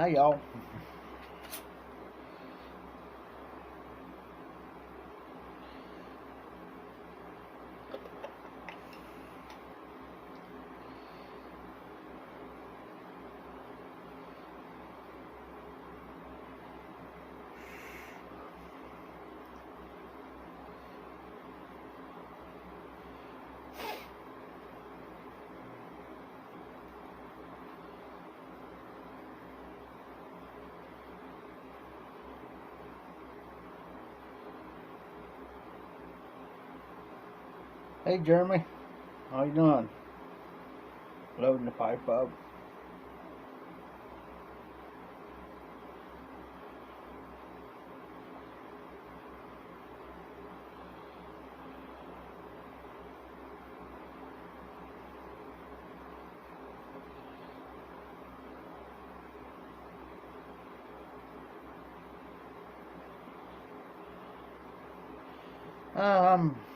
Hi, y'all. Hey, Jeremy. How you doing? Loading the pipe up.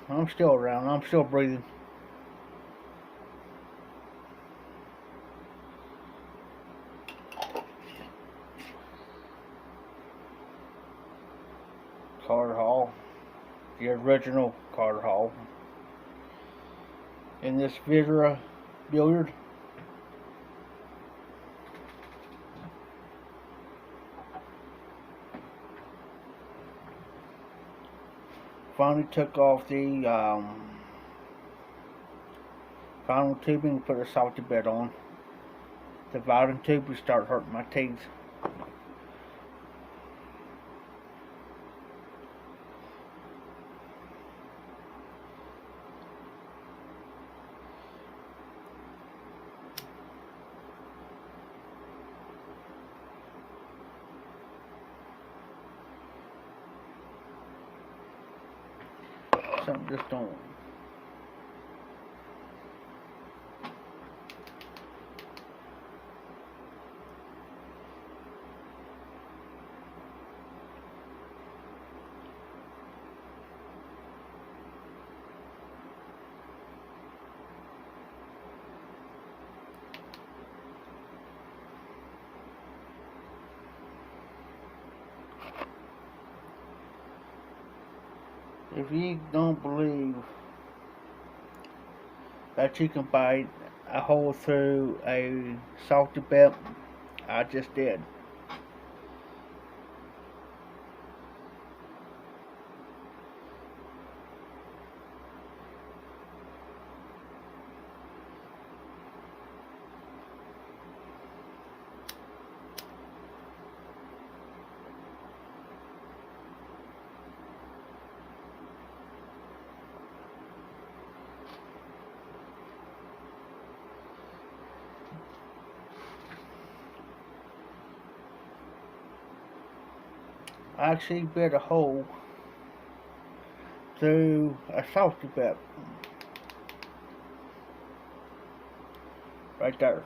I'm still around. I'm still breathing. Carter Hall, the original Carter Hall, in this Vizra billiard. Finally took off the final tubing, put a salty bed on. The volume tube would start hurting my teeth. Something just don't. If you don't believe that you can bite a hole through a salty bed, I just did. I actually bit a hole through a salty bed right there.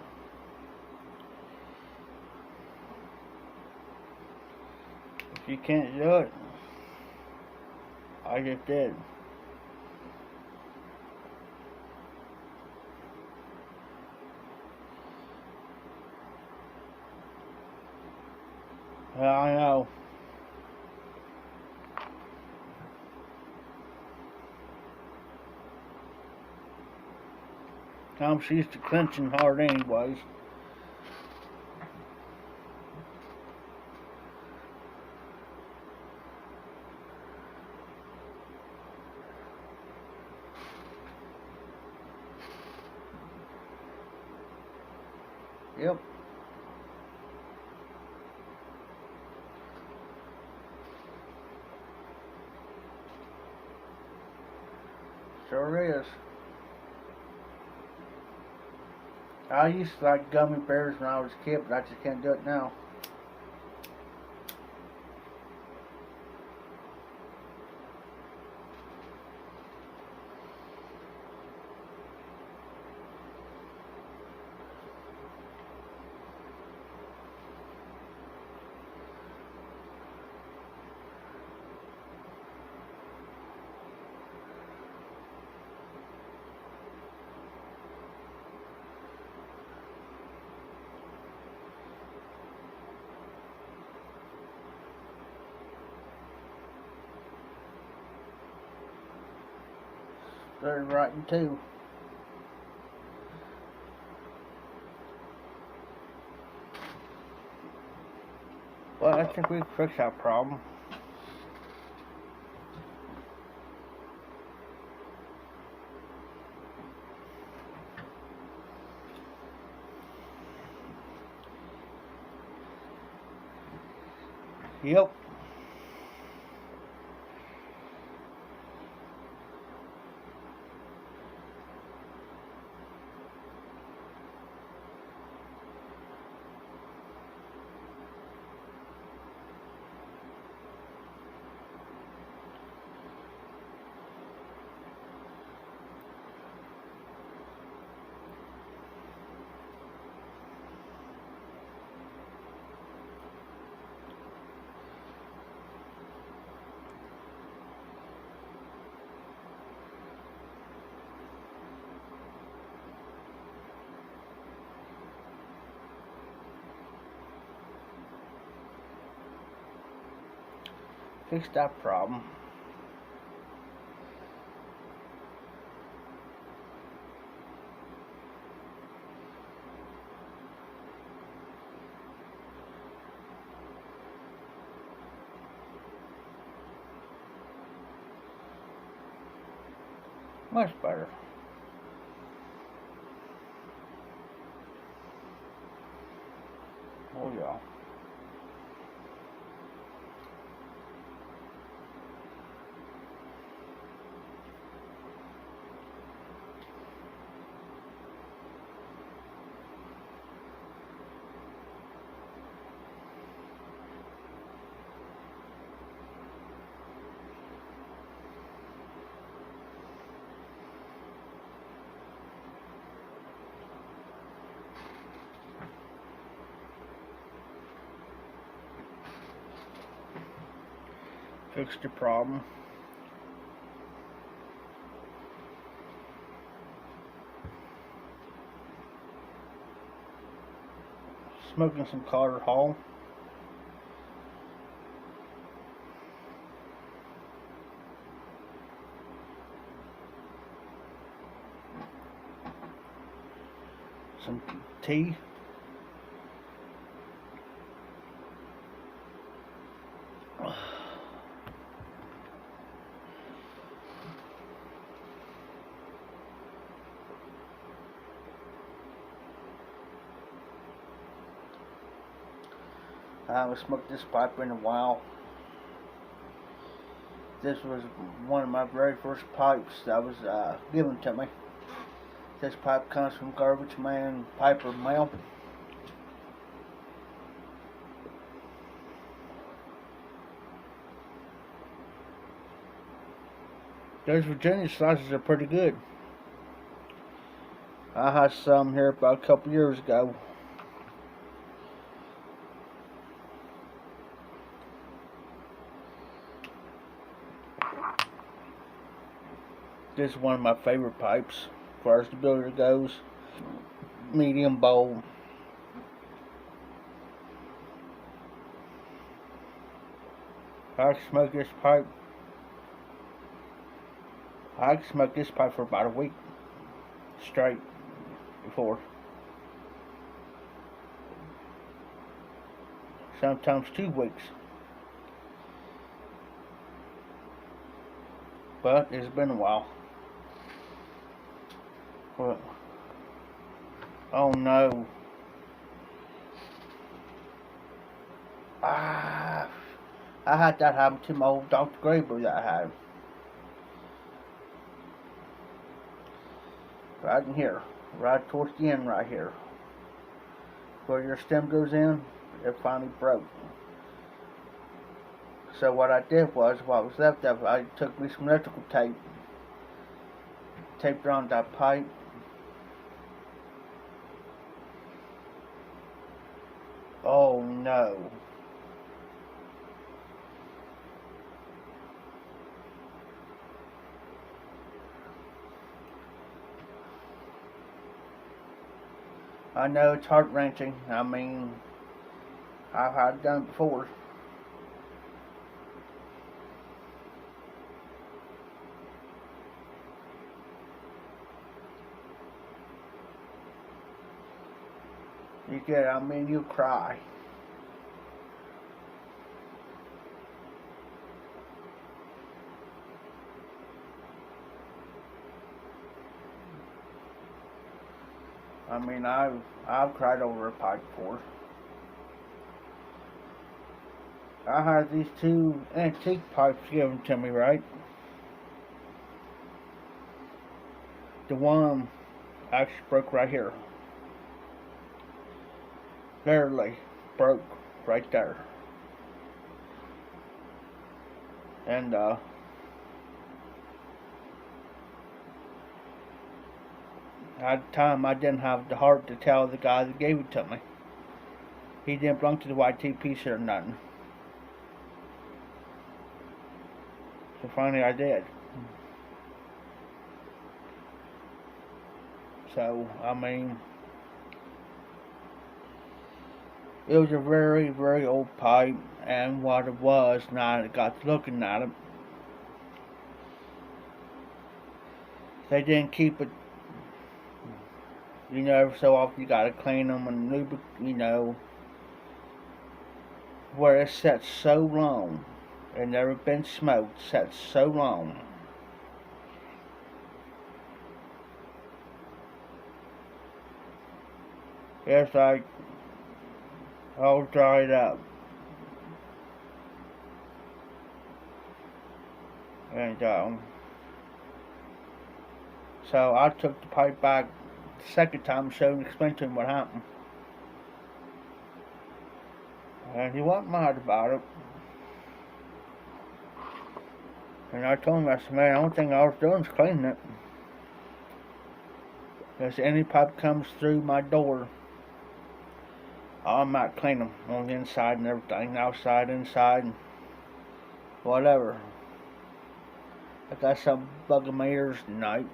If you can't do it, I just did. Yeah, I know. I'm used to clenching hard anyways. Yep. Sure is. I used to like gummy bears when I was a kid, but I just can't do it now. Very rotten too. Well, I think we fixed that problem. Yep. Fixed that problem. Much better. Oh yeah. Fixed the problem. Smoking some Carter Hall. Some tea. I haven't smoked this pipe in a while. This was one of my very first pipes that was given to me. This pipe comes from Garbage Man Piper Mail. Those Virginia slices are pretty good. I had some here about a couple years ago. This is one of my favorite pipes as far as the builder goes. Medium bowl. I can smoke this pipe. I can smoke this pipe for about a week straight before. Sometimes 2 weeks. But it's been a while. Well, oh no. I had that happen to my old Dr. Graber that I had. Right in here. Right towards the end right here. Where your stem goes in, it finally broke. So what I did was, what was left of it, I took me some electrical tape, taped around that pipe. Oh no. I know it's heart-wrenching. I mean, I've had it done before. You get, I mean, you cry. I mean, I've cried over a pipe before. I had these 2 antique pipes given to me, right? The one actually broke right here. Literally broke right there. And at the time, I didn't have the heart to tell the guy that gave it to me. He didn't belong to the YTP or nothing. So finally I did. So, I mean, it was a very, very old pipe, and what it was, now I got to looking at it, they didn't keep it. You know, every so often you gotta clean them and lubricate, you know, where it's set so long and never been smoked, set so long. It's like all dried up. And so I took the pipe back the second time, showed and explained to him what happened. And he wasn't mad about it. And I told him, I said, man, the only thing I was doing is cleaning it. Because any pipe comes through my door, I might clean them on the inside and everything, outside, inside, and whatever. I got some bug in my ears tonight.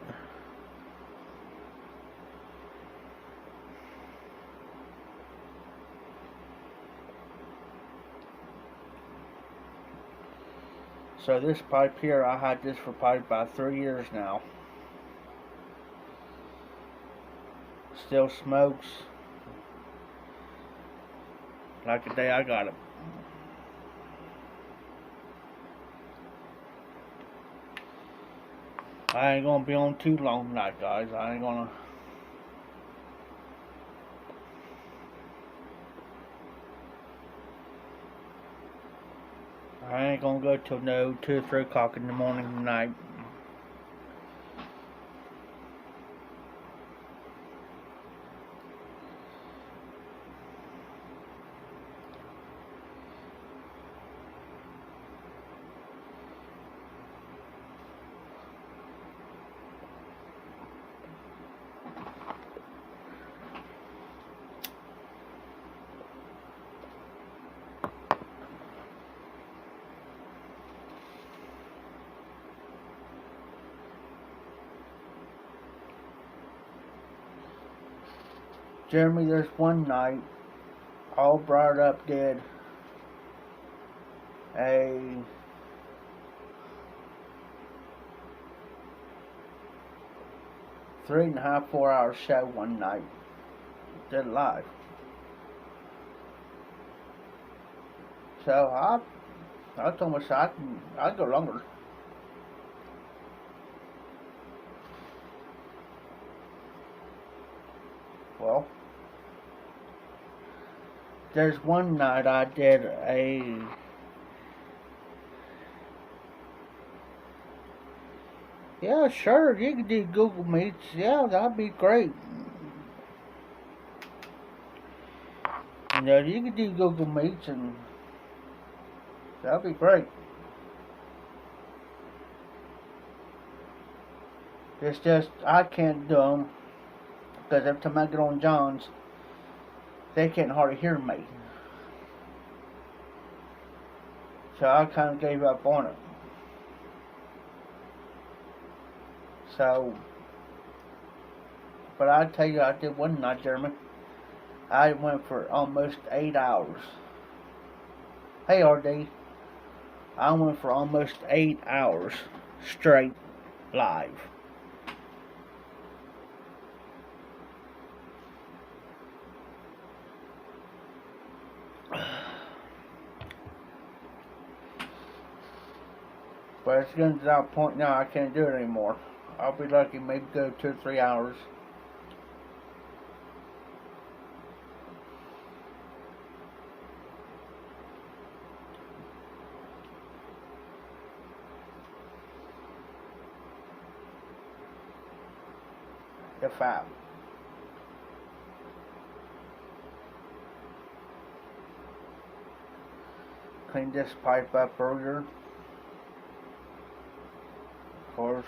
So this pipe here, I had this for probably about 3 years now. Still smokes like the day I got it. I ain't gonna be on too long tonight, guys. I ain't gonna. I ain't gonna go till no 2 or 3 o'clock in the morning tonight. Jeremy, there's one night, all brought up did a 3.5, 4 hour show one night. Did live. So I told myself I'd go longer. Well, there's one night I did a yeah, sure, you could do Google Meets. Yeah, that'd be great. You know, you could do Google Meets and that'd be great. It's just, I can't do them because every time I get on John's, they can't hardly hear me. So I kind of gave up on it. So, but I tell you, I did one night, Jeremy. I went for almost 8 hours. Hey, RD. I went for almost 8 hours straight live. But it's getting to that point now I can't do it anymore. I'll be lucky maybe go 2 or 3 hours. If I cleaned this pipe up earlier. Of course,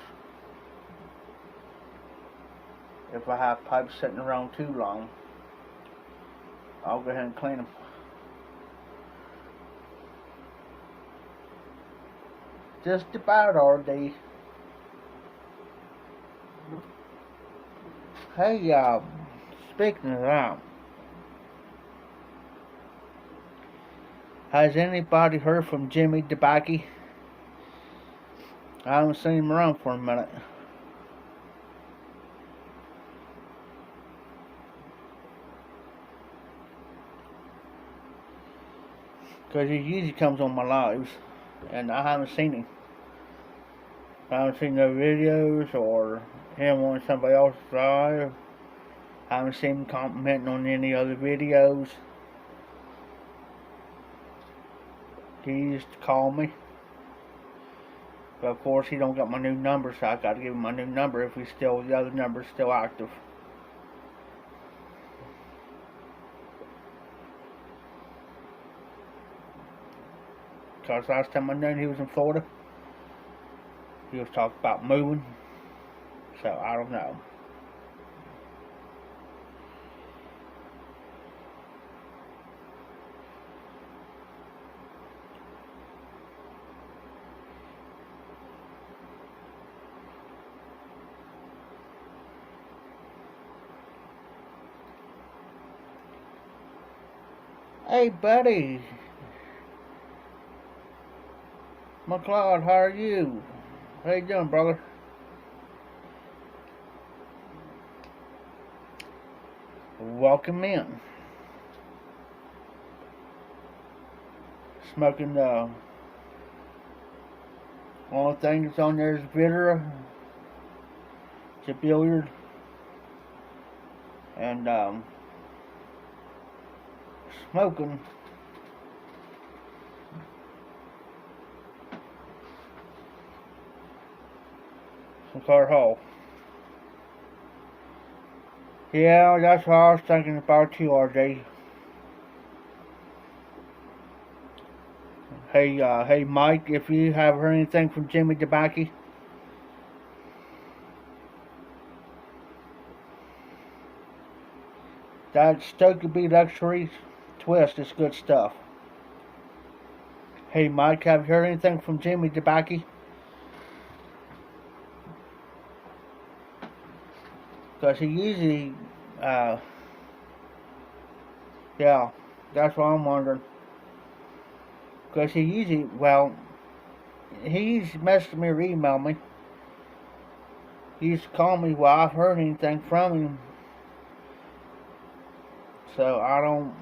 if I have pipes sitting around too long, I'll go ahead and clean them. Just about RD. Hey, speaking of that, has anybody heard from Jimmy DeBacky? I haven't seen him around for a minute. Because he usually comes on my lives, and I haven't seen him. I haven't seen no videos or him on somebody else's live. I haven't seen him commenting on any other videos. He used to call me. But of course he don't got my new number, so I gotta give him my new number if the other number's still active. Because last time I knew he was in Florida, he was talking about moving. So I don't know. Hey buddy, McLeod, how are you? How you doing, brother? Welcome in. Smoking the only thing that's on there is Vidra. It's a billiard. And smoking some Carter Hall. Yeah, that's what I was thinking about you, RJ. Hey, Mike, if you have heard anything from Jimmy DeBacky, that Stokey Luxury twist is good stuff. Hey, Mike, have you heard anything from Jimmy DeBacky? Because he usually Yeah, that's what I'm wondering. Because he usually, well, he's messaged me or emailed me. He used to call me while I've heard anything from him. So I don't.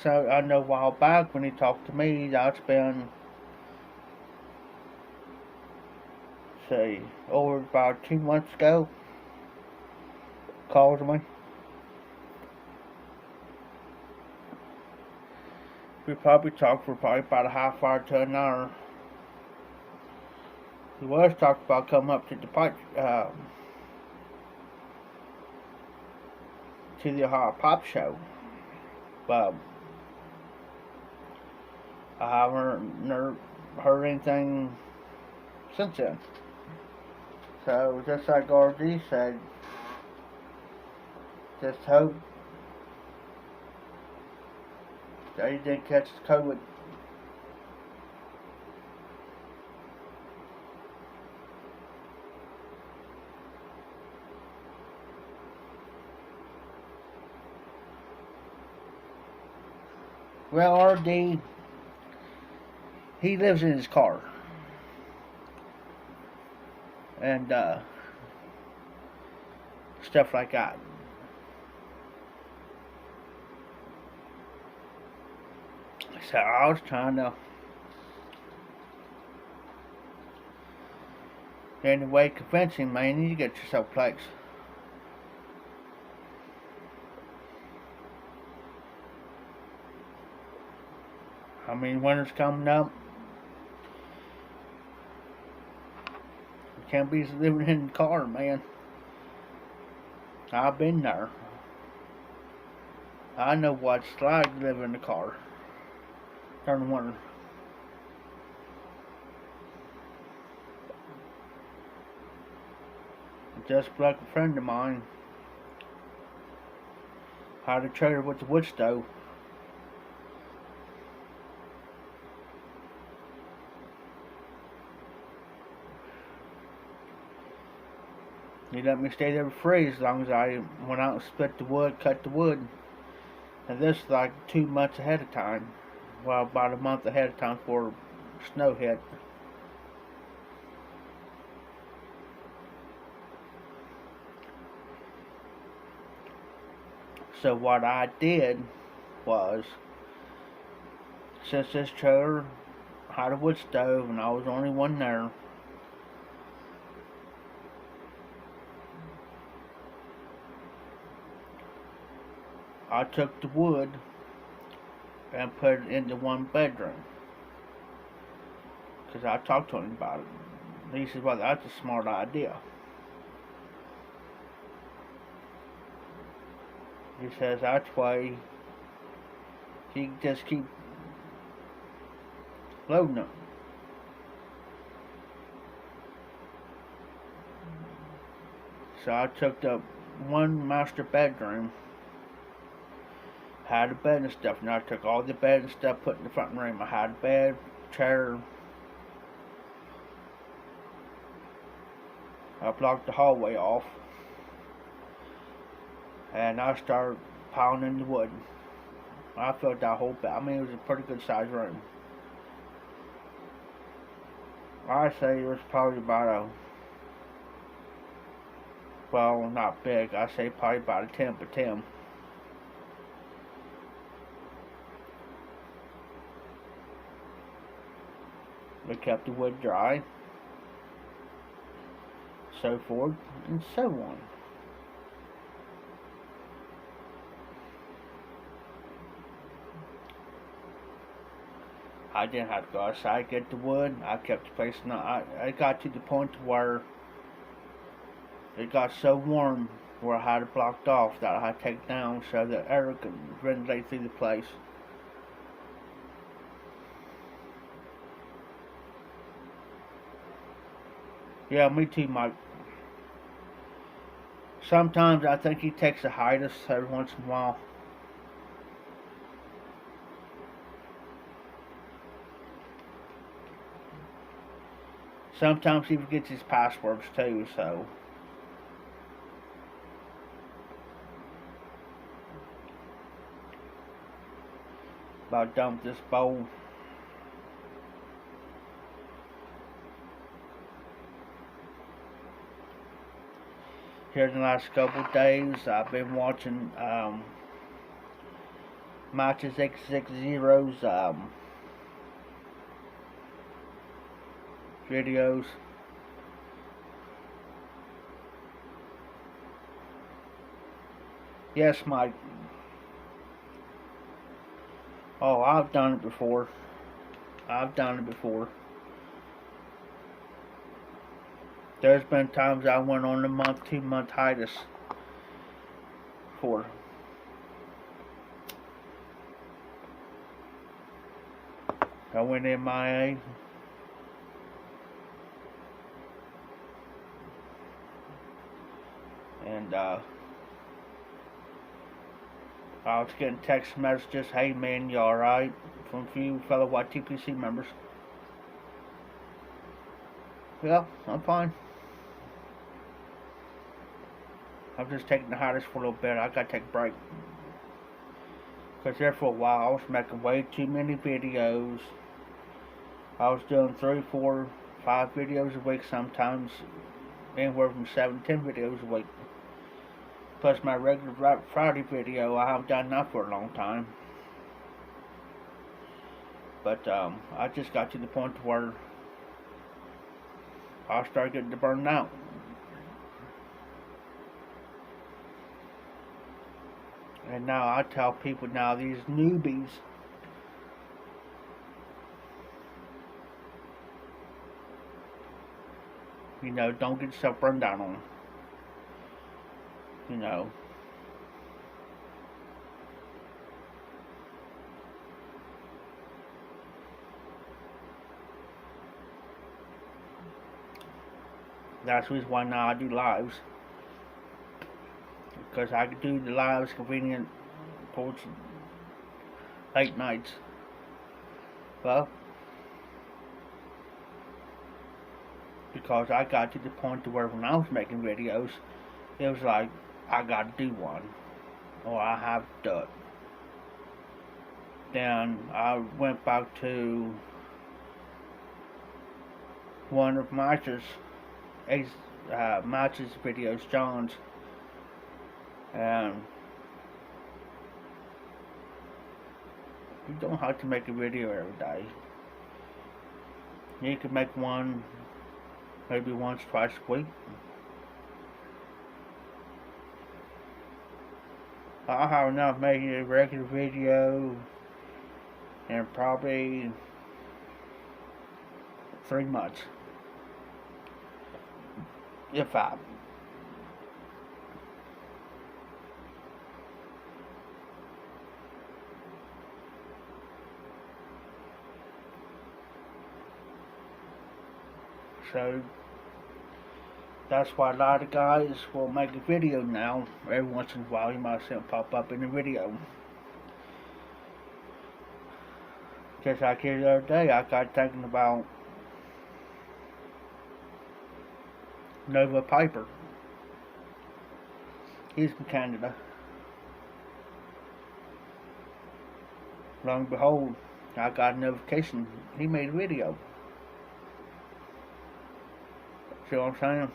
I know a while back when he talked to me, that's been, say, over about 2 months ago. Called me. We probably talked for probably about a half hour to an hour. He was talking about coming up to the pop show, but I haven't heard anything since then. So just like RD said, just hope that he didn't catch COVID. Well, RD, he lives in his car. And stuff like that. So I was trying to, anyway, convince him, man, you need to get yourself a place. I mean, winter's coming up. You can't be living in the car, man. I've been there. I know what it's like to live in the car during the winter. Just like a friend of mine had a trailer with the wood stove. He let me stay there for free as long as I went out and split the wood, cut the wood. And this is like 2 months ahead of time. Well, about a month ahead of time before snow hit. So what I did was, since this trailer had a wood stove and I was the only one there, I took the wood and put it into one bedroom. Because I talked to him about it. He said, well, that's a smart idea. He says, that's why he can just keep loading them. So I took the one master bedroom, had a bed and stuff, and I took all the bed and stuff, put in the front room. I had a bed, chair. I blocked the hallway off, and I started piling in the wood. I filled that whole bed. I mean, it was a pretty good sized room. I say it was probably about a, well, not big. I say probably about a 10 by 10. We kept the wood dry, so forth and so on. I didn't have to go outside get the wood. I kept the place. I got to the point where it got so warm where I had it blocked off that I had to take it down so that air could ventilate through the place. Yeah, me too, Mike. Sometimes I think he takes a hiatus every once in a while. Sometimes he forgets his passwords too, so. About done with this bowl. Here in the last couple of days, I've been watching Matches X60's videos. Yes, Mike. Oh, I've done it before. There's been times I went on a month, 2-month hiatus for. I went MIA. And I was getting text messages, "Hey man, you alright?" from a few fellow YTPC members. Yeah, I'm fine. I'm just taking the hiatus for a little bit. I gotta take a break. Because there for a while I was making way too many videos. I was doing 3, 4, 5 videos a week, sometimes anywhere from 7 to 10 videos a week. Plus my regular Friday video, I haven't done that for a long time. But I just got to the point where I started getting to burn out. And now I tell people now, these newbies, you know, don't get yourself burned out on. You know. That's the reason why now I do lives. Because I can do the lives convenient towards late nights. Well, because I got to the point to where when I was making videos, it was like, I gotta do one, or I have to do it. Then I went back to one of Matches videos, John's, and you don't have to make a video every day. You can make one maybe once, twice a week. I'll have enough making a regular video in probably 3 months, if I. So that's why a lot of guys will make a video now. Every once in a while you might see them pop up in a video. Just like here the other day, I got thinking about Nova Piper. He's from Canada. Lo and behold, I got a notification. He made a video. See what I'm saying?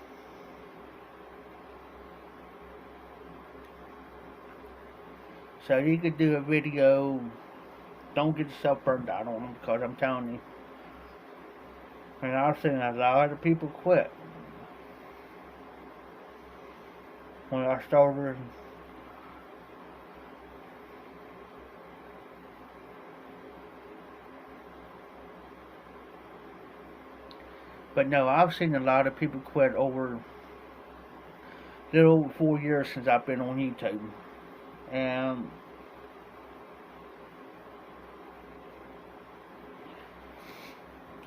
So you could do a video. Don't get yourself burned out on them, because I'm telling you. And I've seen a lot of people quit when I started. But no, I've seen a lot of people quit over a little over 4 years since I've been on YouTube. And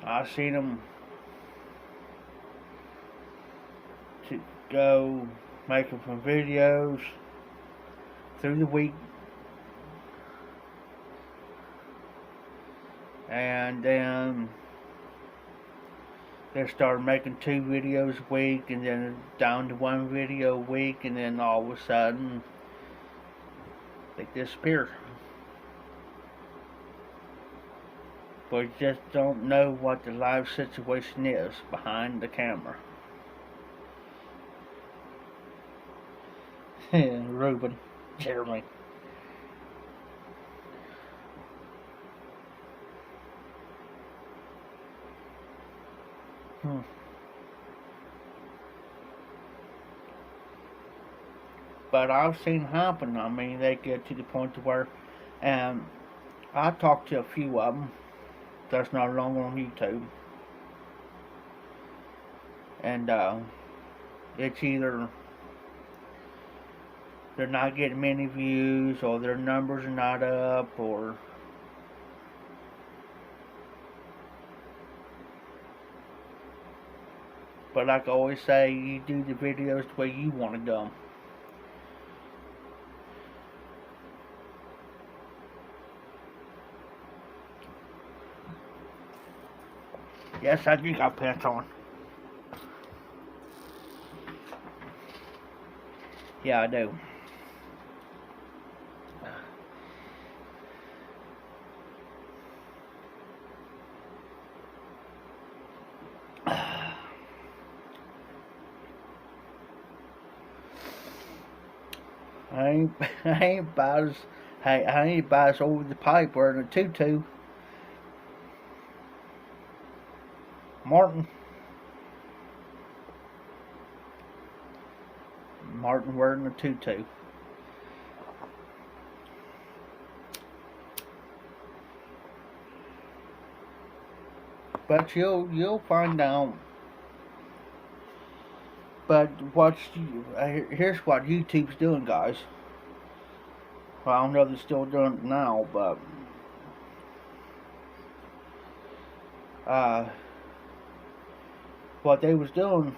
I've seen them to go making some videos through the week, and then they started making 2 videos a week, and then down to 1 video a week, and then all of a sudden they disappear. But you just don't know what the live situation is behind the camera. Ruben, Jeremy. But I've seen happen. I mean, they get to the point to where, and I talked to a few of them that's no longer on YouTube, and it's either they're not getting many views, or their numbers are not up, or but like I always say, you do the videos the way you want to do them. Yes, I do got pants on. Yeah, I do. I ain't about as over the pipe wearing a tutu. Martin wearing a tutu. But you'll find out. But here's what YouTube's doing, guys. Well, I don't know if they're still doing it now, but what they was doing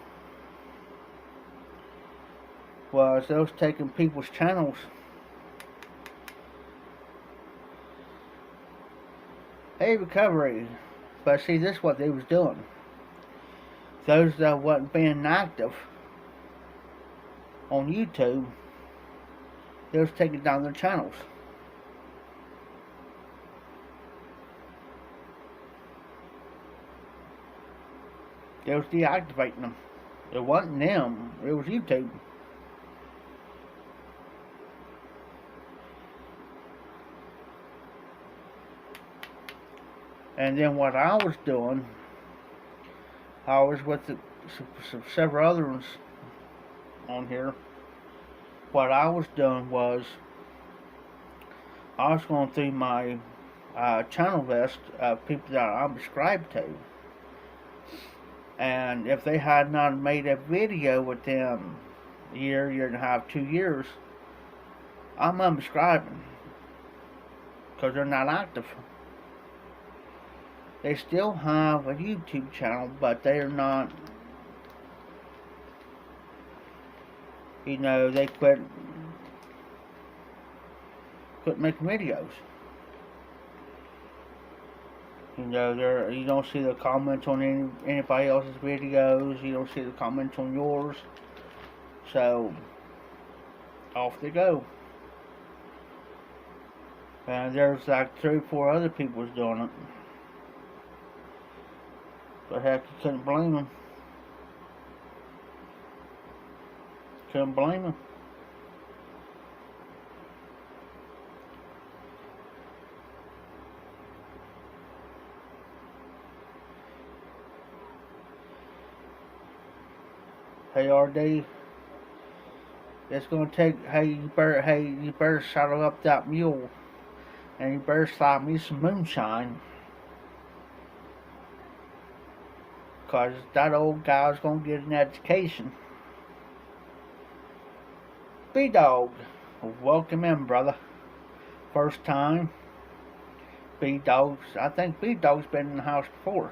was they was taking people's channels. Hey, recovery. But see, this is what they was doing. Those that wasn't being active on YouTube, they was taking down their channels. They was deactivating them. It wasn't them, it was YouTube. And then what I was doing, I was with several other ones on here. What I was doing was, I was going through my channel list of people that I'm subscribed to. And if they had not made a video within a year and a half, 2 years, I'm unsubscribing. Because they're not active. They still have a YouTube channel, but they are not, they quit making videos. You don't see the comments on anybody else's videos. You don't see the comments on yours. So, off they go. And there's like 3 or 4 other people doing it. But heck, you couldn't blame them. Couldn't blame them. Hey RD, it's gonna take. Hey, you better saddle up that mule, and you better slap me some moonshine. 'Cause that old guy's gonna get an education. B-Dog, welcome in, brother. First time. I think B-Dog's been in the house before.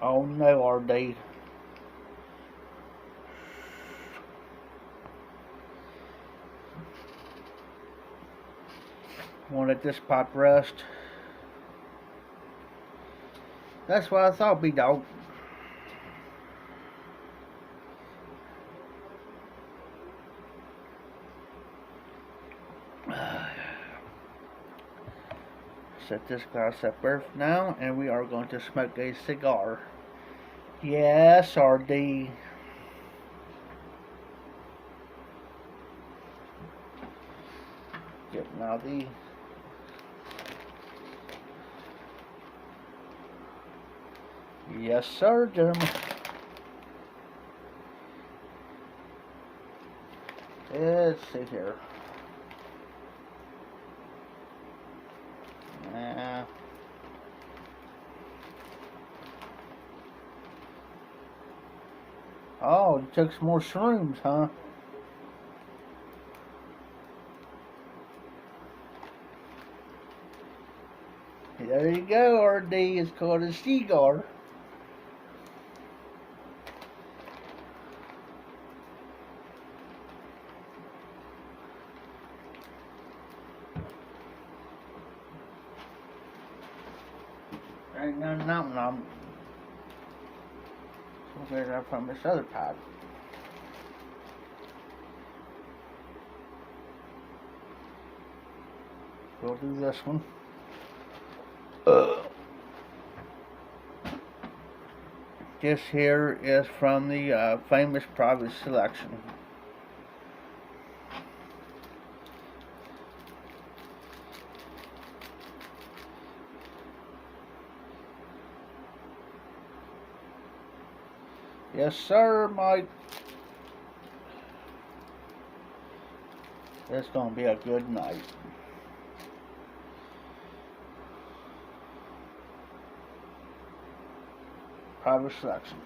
Oh no, RD. Won't let this pot rest. That's what I thought, B-Dog. Set this glass up there for now, and we are going to smoke a cigar. Yes, RD. Getting out the yes, sir, Jeremy. Let's see here. Oh, you took some more shrooms, huh? There you go, RD. It's called a cigar. Ain't nothing nom. So there's that from this other pipe. We'll do this one. This here is from the famous private selection. Yes, sir, Mike. It's gonna be a good night. Private selection.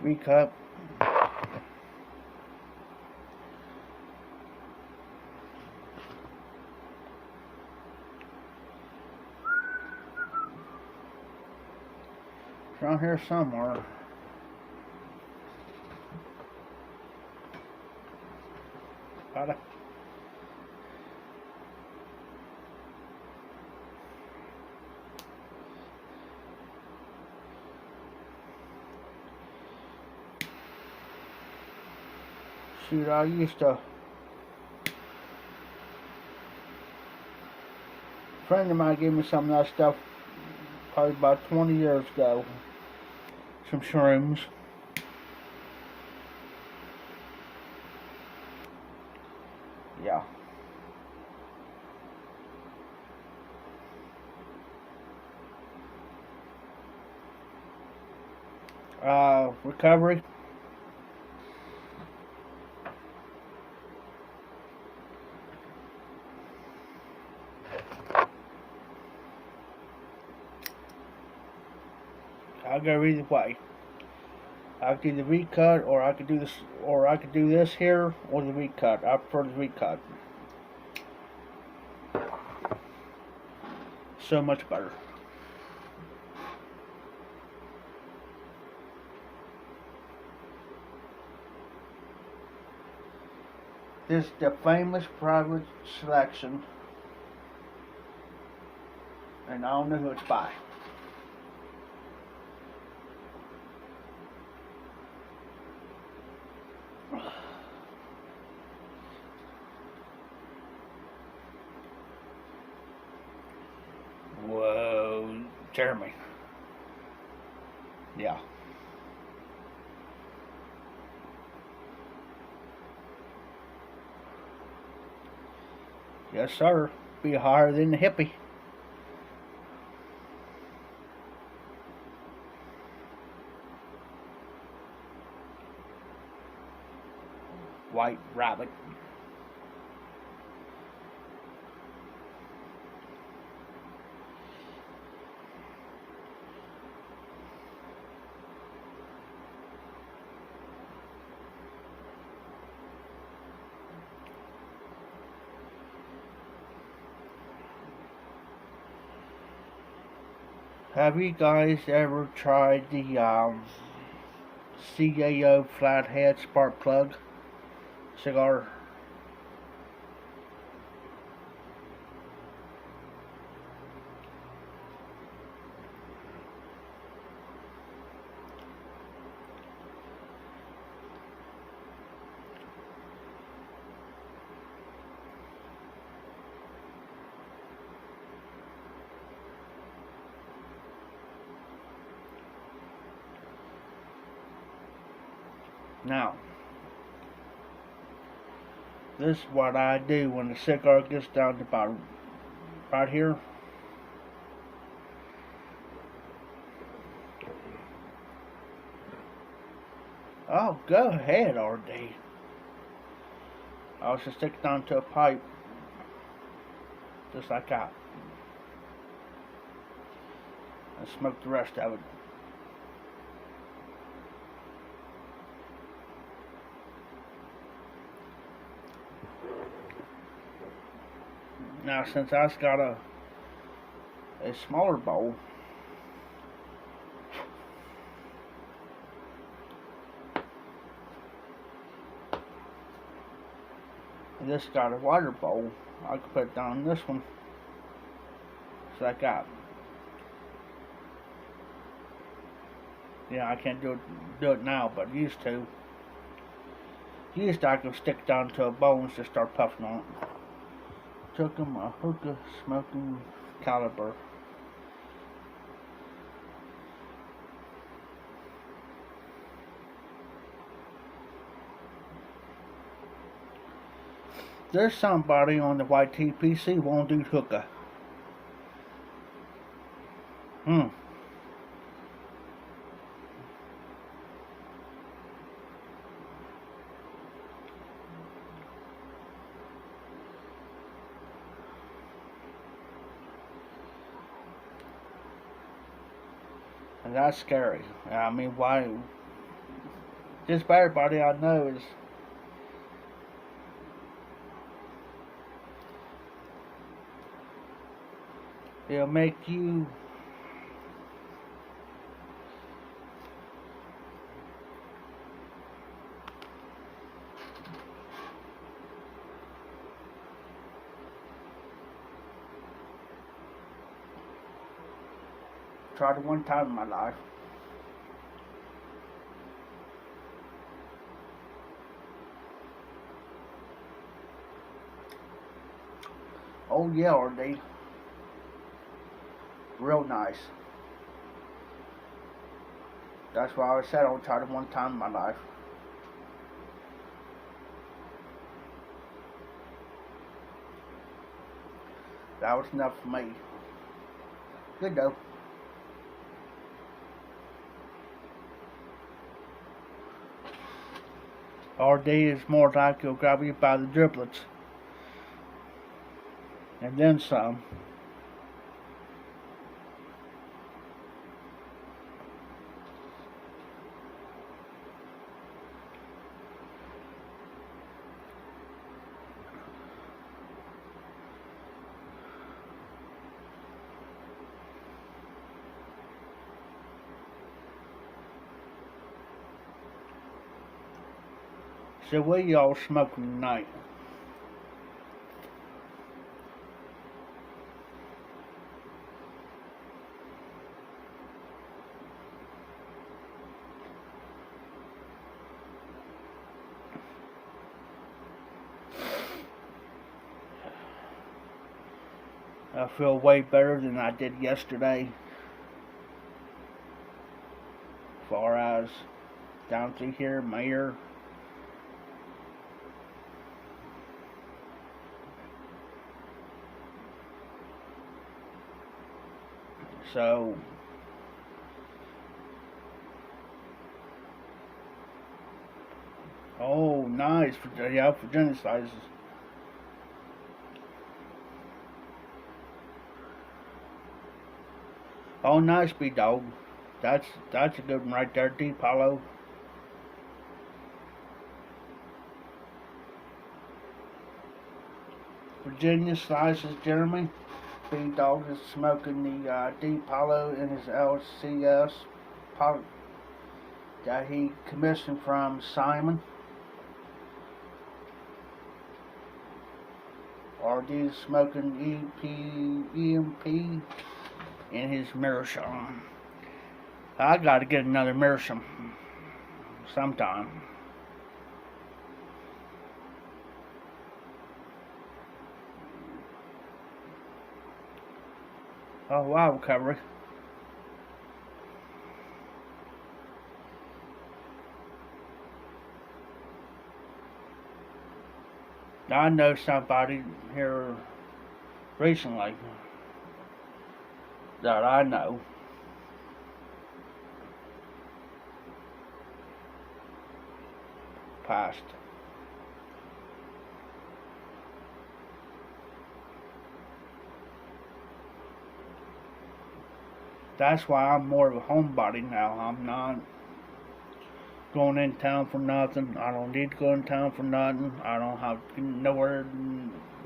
Recup. It's around here somewhere. Gotta. Shoot, I used to. A friend of mine gave me some of that stuff probably about 20 years ago. Some shrooms. Yeah. Recovery. I'll go either way. I could do the recut, or I could do this, or I could do this here, or the recut. I prefer the recut. So much better. This is the famous private selection, and I don't know who it's by. Whoa, Jeremy. Yeah. Yes, sir. Be higher than the hippie. White rabbit. Have you guys ever tried the CAO flathead spark plug cigar? Now, this is what I do when the cigar gets down to about right here. Oh, go ahead, RD. I'll just stick it down to a pipe, just like that, and smoke the rest of it. Now, since I've got a smaller bowl, and this got a wider bowl, I can put it down in this one, just like that. Yeah, I can't do it now, but used to. I could stick down to a bowl and just start puffing on it. Took him a hookah smoking caliber. There's somebody on the YTPC won't do hookah. And that's scary. I mean, why? Just about everybody I know is it'll make you tried it one time in my life. Oh yeah, RD. Real nice. That's why I said I'll try it one time in my life. That was enough for me. Good though. RD is more like he'll grab you by the driblets. And then some. So what y'all smoking tonight? I feel way better than I did yesterday. As far as down through here, my ear. So oh, nice. Yeah, Virginia slices. Oh, nice, B-Dog. That's a good one right there, Deep Hollow. Virginia slices, Jeremy. B-Dog is smoking the Deep Hollow in his LCS pot that he commissioned from Simon. RD is smoking EMP in his Meerschaum. I gotta get another Meerschaum sometime. Oh wow, recovery. I know somebody here recently that I know passed. That's why I'm more of a homebody now. I'm not going in town for nothing. I don't need to go in town for nothing. I don't have nowhere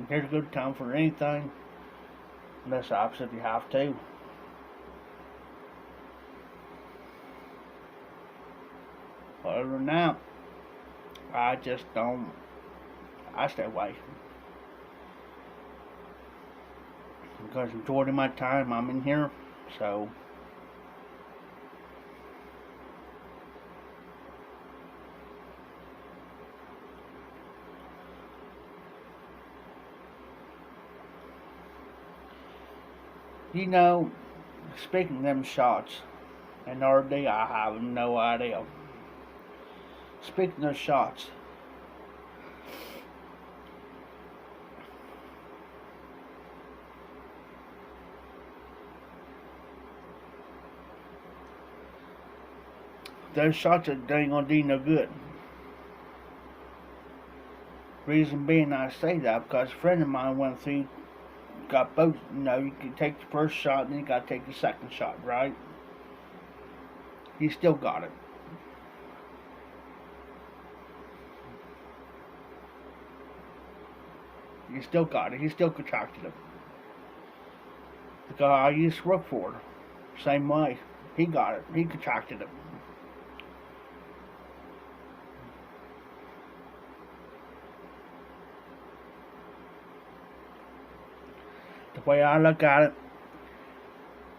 here to go to town for anything unless I absolutely have to. Other than that, I just don't. I stay away because majority of my time I'm in here, so. You know, speaking of them shots, and RD, I have no idea. Speaking of shots, those shots they ain't gonna do you no good. Reason being I say that because a friend of mine went through, got both, you can take the first shot and then you gotta take the second shot, right? He still got it. He still got it. He still contracted it. The guy I used to work for, same way. He got it. He contracted it. The way I look at it,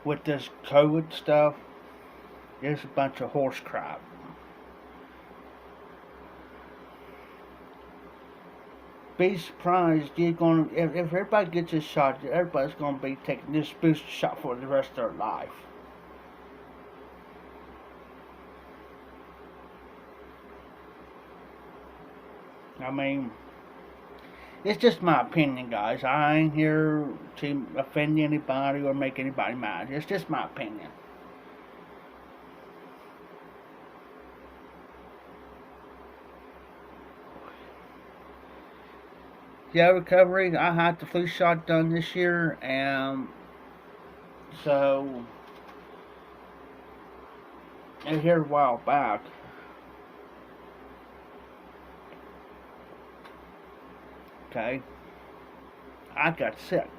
with this COVID stuff, it's a bunch of horse crap. Be surprised if everybody gets this shot, everybody's gonna be taking this booster shot for the rest of their life. I mean, it's just my opinion, guys. I ain't here to offend anybody or make anybody mad. It's just my opinion. Yeah, recovery. I had the flu shot done this year, and so here a while back. Okay, I got sick.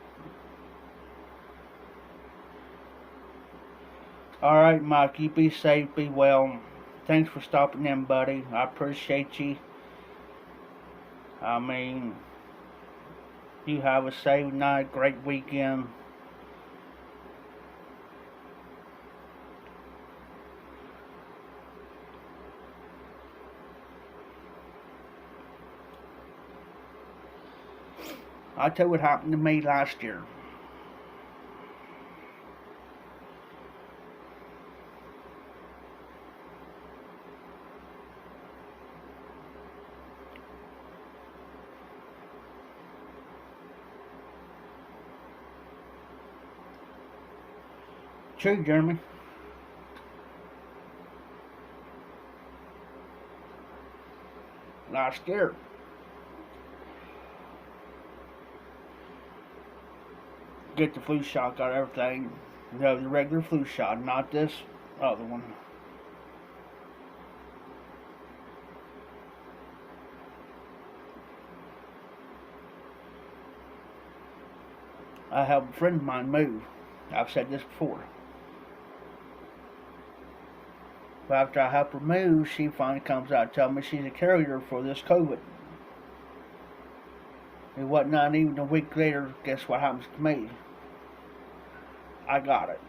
Alright, Mike, you be safe, be well. Thanks for stopping in, buddy. I appreciate you. I mean, you have a safe night, great weekend. I'll tell you what happened to me last year. True, Jeremy. Last year. Get the flu shot, got everything. The regular flu shot, not this other one. I helped a friend of mine move. I've said this before. But after I help her move, she finally comes out and tells me she's a carrier for this COVID. It wasn't not even a week later, guess what happens to me? I got it.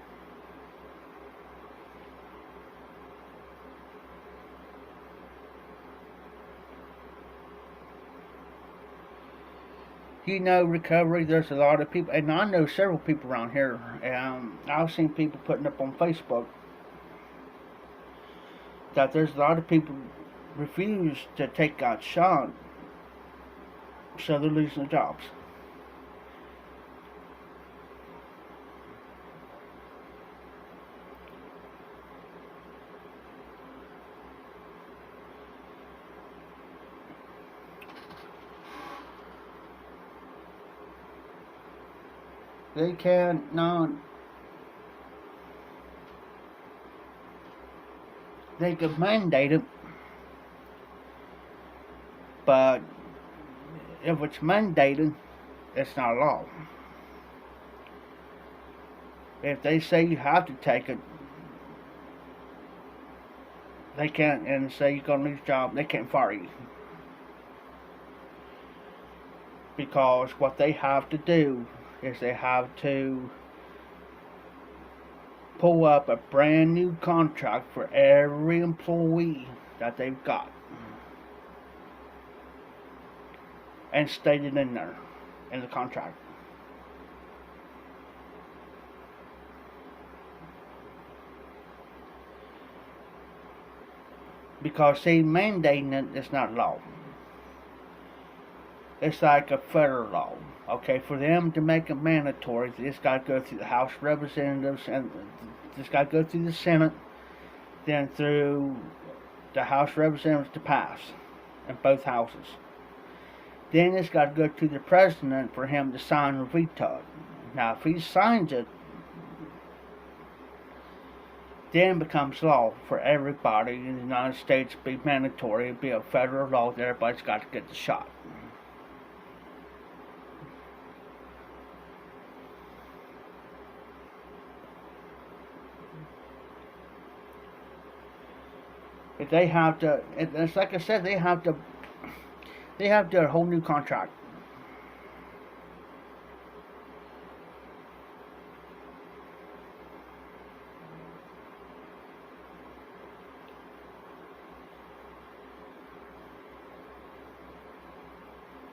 You know, recovery, there's a lot of people, and I know several people around here, and I've seen people putting up on Facebook that there's a lot of people refuse to take that shot, so they're losing their jobs. They can't not. They could mandate it, but if it's mandated, it's not law. If they say you have to take it, they can't, and say you're going to lose your job, they can't fire you. Because what they have to do is they have to pull up a brand new contract for every employee that they've got and state it in there in the contract. Because see, mandating it is not law. It's like a federal law. Okay, for them to make it mandatory, it's got to go through the House of Representatives, and it's got to go through the Senate, then through the House of Representatives to pass in both houses. Then it's got to go to the President for him to sign or veto it. Now, if he signs it, then it becomes law for everybody in the United States. It'd be mandatory. It'd be a federal law that everybody's got to get the shot. If they have to, it's like I said, they have to do a whole new contract.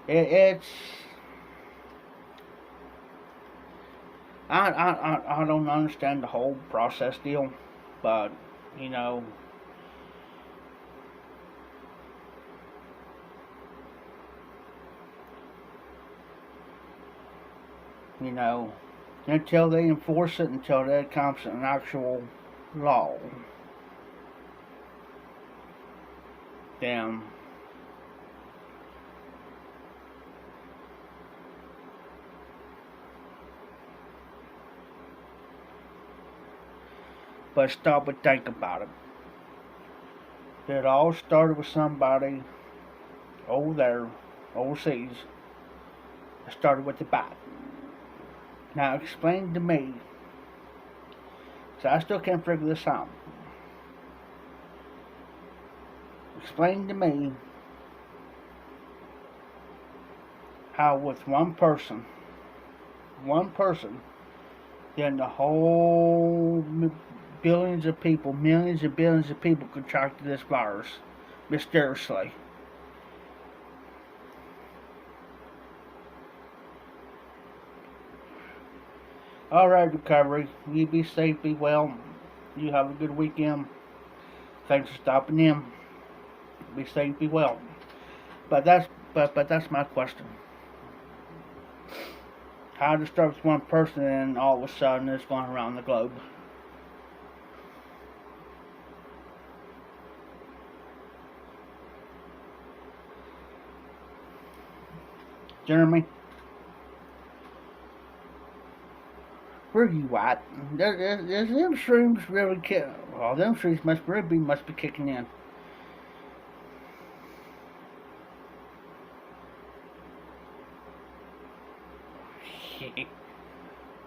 It's I don't understand the whole process deal, but you know. You know, until they enforce it, until that comes an actual law, then but stop and think about it. It all started with somebody over there, overseas. It started with the bat. Now explain to me, so I still can't figure this out. Explain to me how with one person, then the whole billions of people, millions and billions of people contracted this virus mysteriously. Alright, recovery. You be safe, be well. You have a good weekend. Thanks for stopping in. Be safe, be well. But that's my question. How to start with one person and all of a sudden it's going around the globe? Jeremy? Where you at? There's them shrooms really well, them shrooms must be kicking in.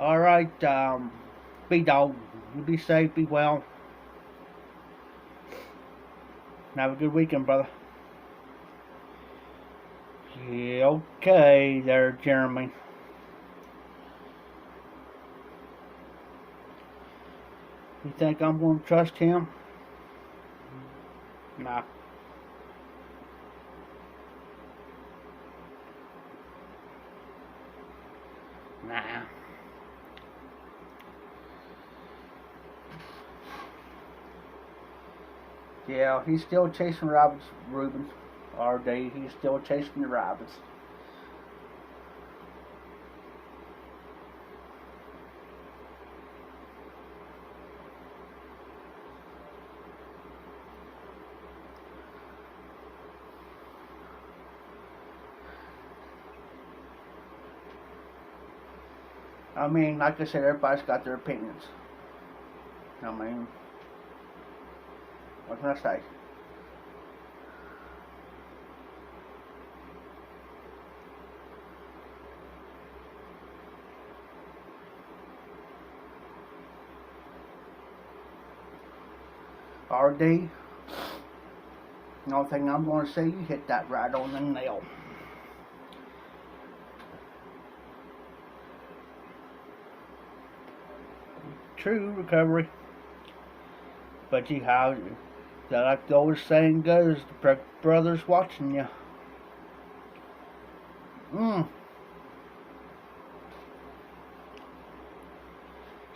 Alright, be dog. You be safe, be well. Have a good weekend, brother. Yeah, okay there, Jeremy. You think I'm going to trust him? Nah. Nah. Yeah, he's still chasing rabbits, Ruben. RD, he's still chasing the rabbits. I mean, like I said, everybody's got their opinions. I mean, what can I say? RD, the only thing I'm going to say, you hit that right on the nail. True recovery. But you have, like the old saying goes, the brother's watching you.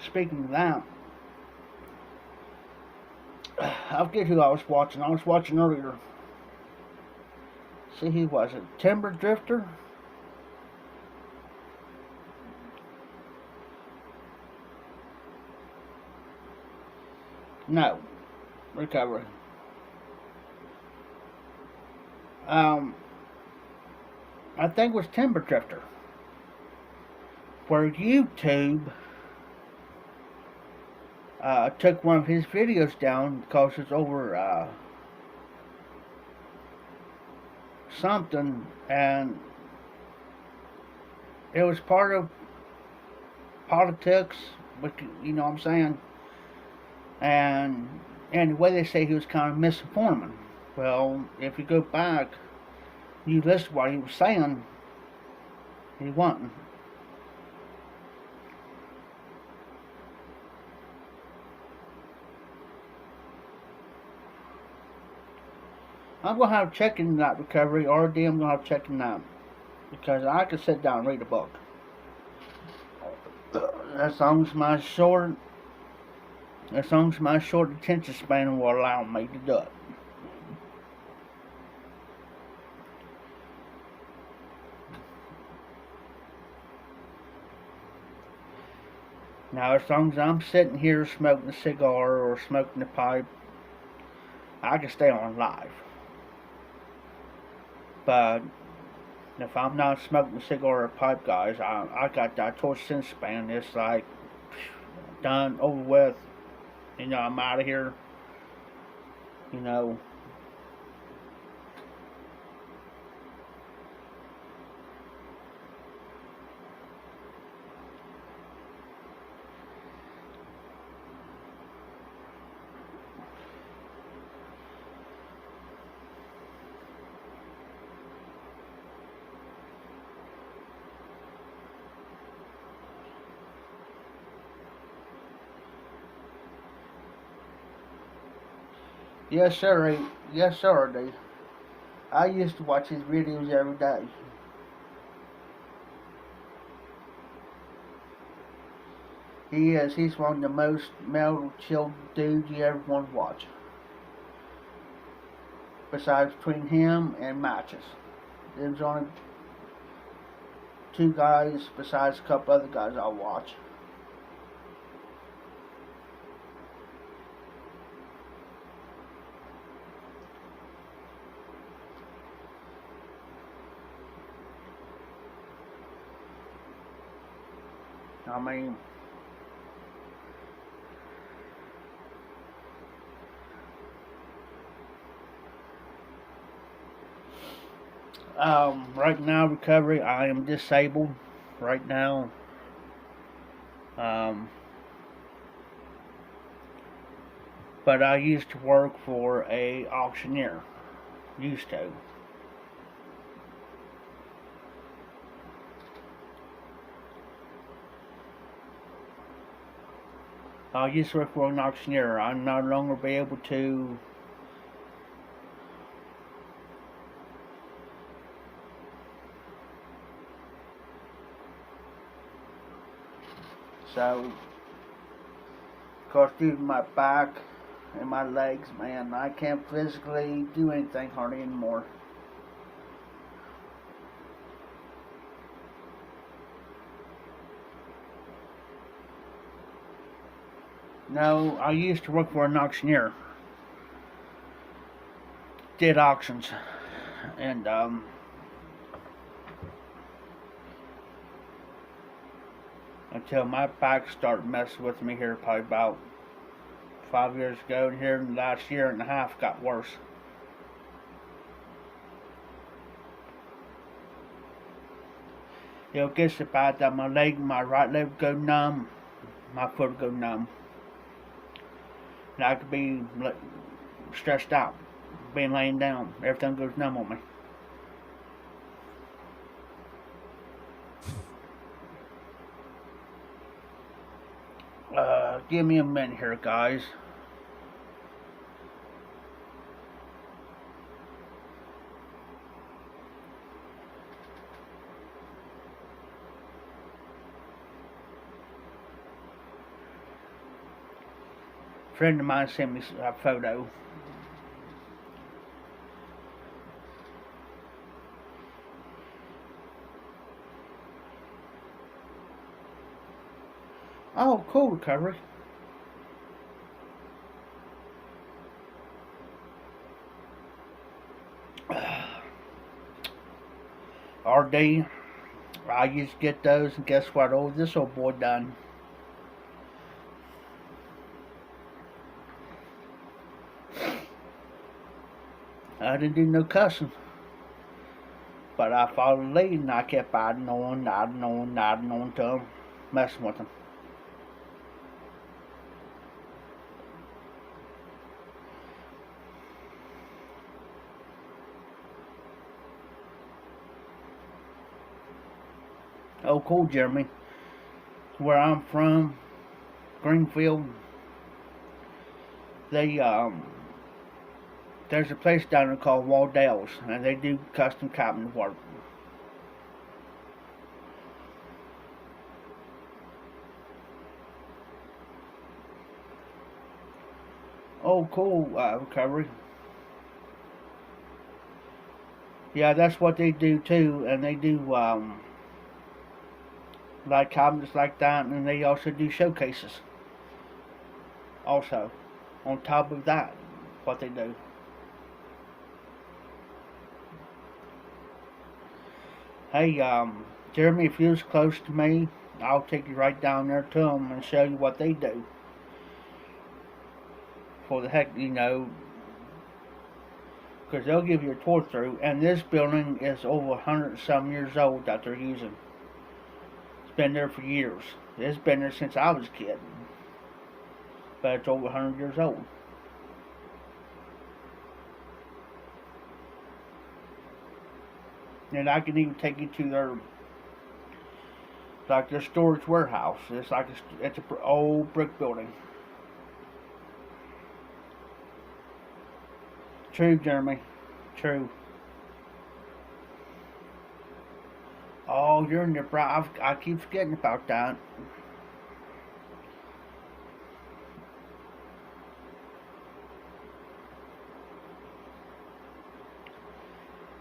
Speaking of that, I forget who I was watching. I was watching earlier. See, who was it? Timber Drifter? No. Recovery. I think it was Timber Drifter. Where YouTube took one of his videos down because it's over something, and it was part of politics, but you know what I'm saying. And the way they say he was kind of misinforming. Well, if you go back, you listen to what he was saying, he wasn't. I'm going to have check in that recovery, RD, I'm going to have check in that. Because I could sit down and read a book. As long as my short attention span will allow me to do it. Now, as long as I'm sitting here smoking a cigar or smoking a pipe, I can stay on live. But if I'm not smoking a cigar or a pipe, guys, I got that attention span. It's like done, over with. You know, I'm out of here. You know. Yes, sir. Yes, sir, dude. I used to watch his videos every day. He is. He's one of the most mellow, chill dudes you ever want to watch. Besides between him and Matches. There's only two guys besides a couple other guys I'll watch. I mean, right now, recovery, I am disabled right now. Um, but I used to work for a auctioneer. Used to. I used to work for an auctioneer. I'm no longer be able to. So, of course, due to my back and my legs, man, I can't physically do anything hardly anymore. No, I used to work for an auctioneer. Did auctions. And, until my back started messing with me here probably about 5 years ago, and here in the last year and a half got worse. It gets so bad that my right leg would go numb, my foot would go numb. And I could be stressed out, being laying down. Everything goes numb on me. Give me a minute here, guys. A friend of mine sent me a photo. Oh, cool recovery. RD, I used to get those, and guess what? Oh, this old boy done. I didn't do no cussing, but I followed the lead, and I kept adding on to them, messing with them. Oh, cool, Jeremy. Where I'm from, Greenfield, they there's a place down there called Waddell's, and they do custom cabinet work. Oh, cool, recovery. Yeah, that's what they do too, and they do like cabinets like that, and they also do showcases. Also, on top of that, what they do. Hey, Jeremy, if you was close to me, I'll take you right down there to them and show you what they do. For the heck, because they'll give you a tour through. And this building is over 100 and some years old that they're using. It's been there for years. It's been there since I was a kid. But it's over 100 years old. And I can even take you to their storage warehouse. It's like it's an old brick building. True, Jeremy. True. Oh, you're in your brow. I keep forgetting about that.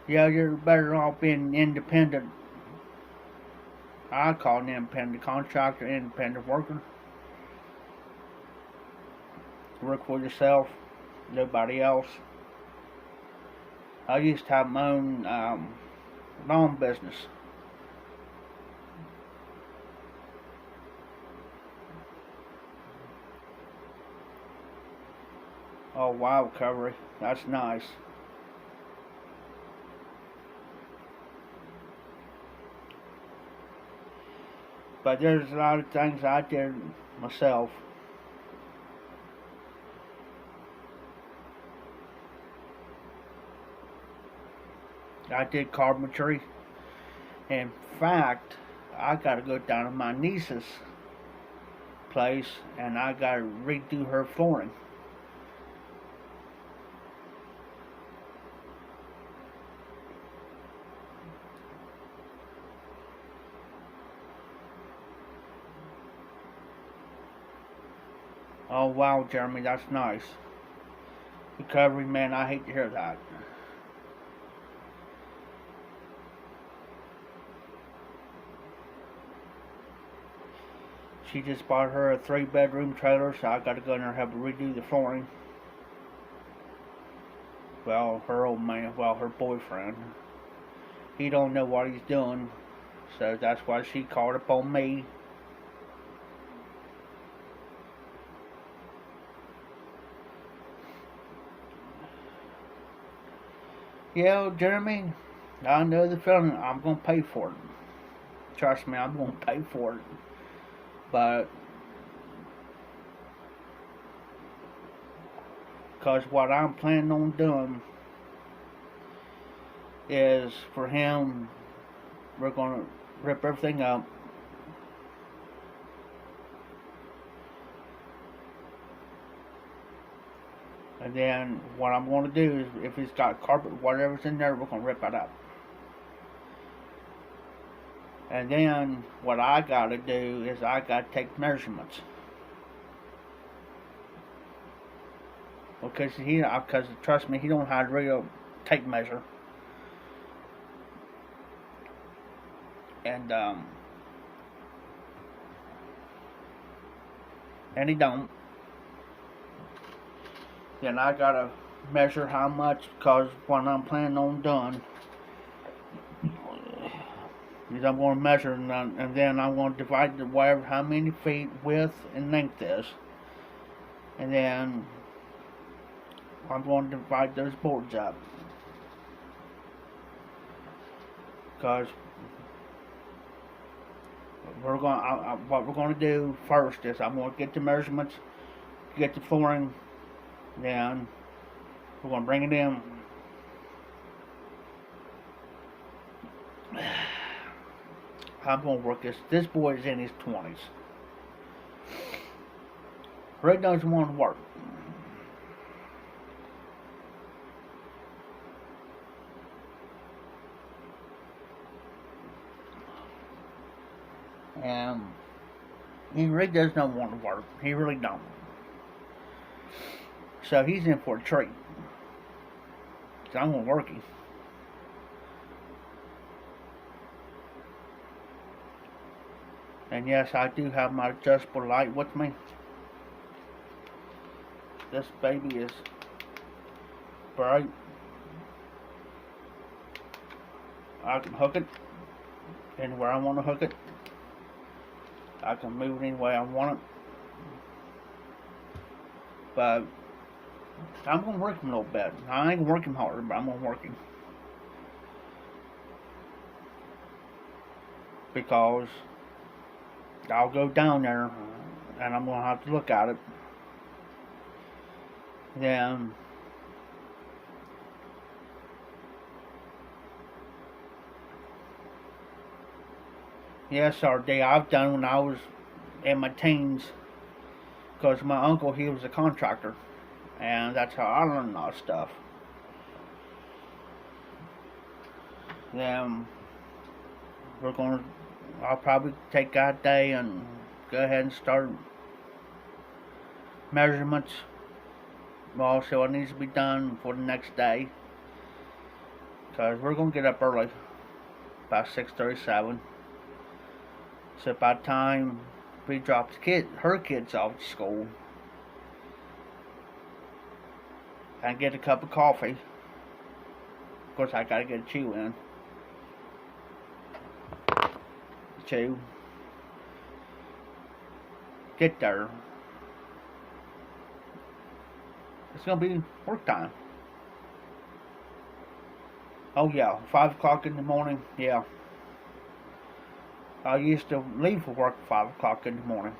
Yeah, you're better off being independent. I call an independent contractor, independent worker. Work for yourself, nobody else. I used to have my own lawn business. Oh, wow, recovery. That's nice. But there's a lot of things I did myself. I did carpentry. In fact, I gotta go down to my niece's place and I gotta redo her flooring. Oh wow, Jeremy, that's nice. Recovery, man, I hate to hear that. She just bought her a 3-bedroom trailer, so I gotta go in there and help her redo the flooring. Well, her old man, well, her boyfriend, he don't know what he's doing, so that's why she called upon me. Yeah, Jeremy, I know the feeling. I'm gonna pay for it. Trust me, I'm gonna pay for it. But because what I'm planning on doing is for him, we're gonna rip everything up. And then what I'm going to do is, if it's got carpet, whatever's in there, we're going to rip it up. And then what I got to do is I got to take measurements. Because trust me, he don't know how to real tape measure. And he don't. Then I gotta measure how much, because what I'm planning on doing is I'm going to measure, and then I'm going to divide the wire how many feet width and length is, and then I'm going to divide those boards up, because what we're going to do first is I'm going to get the measurements, get the flooring. Then we're going to bring it in. I'm going to work this. This boy is in his 20s. Really doesn't want to work. And he really does not want to work. He really don't. So he's in for a treat. So I'm going to work him. And yes, I do have my adjustable light with me. This baby is bright. I can hook it anywhere I want to hook it. I can move it any way I want it. But I'm going to work him a little bit. I ain't going to work him hard, but I'm going to work him. Because I'll go down there and I'm going to have to look at it. Then yes, RD, I've done when I was in my teens. Because my uncle, he was a contractor. And that's how I learned all that stuff. Then I'll probably take that day and go ahead and start measurements. Also, what needs to be done for the next day. Because we're going to get up early. About 6:37. So by the time we drop her kids off to school, and get a cup of coffee. Of course, I gotta get a chew in. Chew. Get there. It's gonna be work time. Oh yeah, 5 o'clock in the morning. Yeah. I used to leave for work at 5 o'clock in the morning.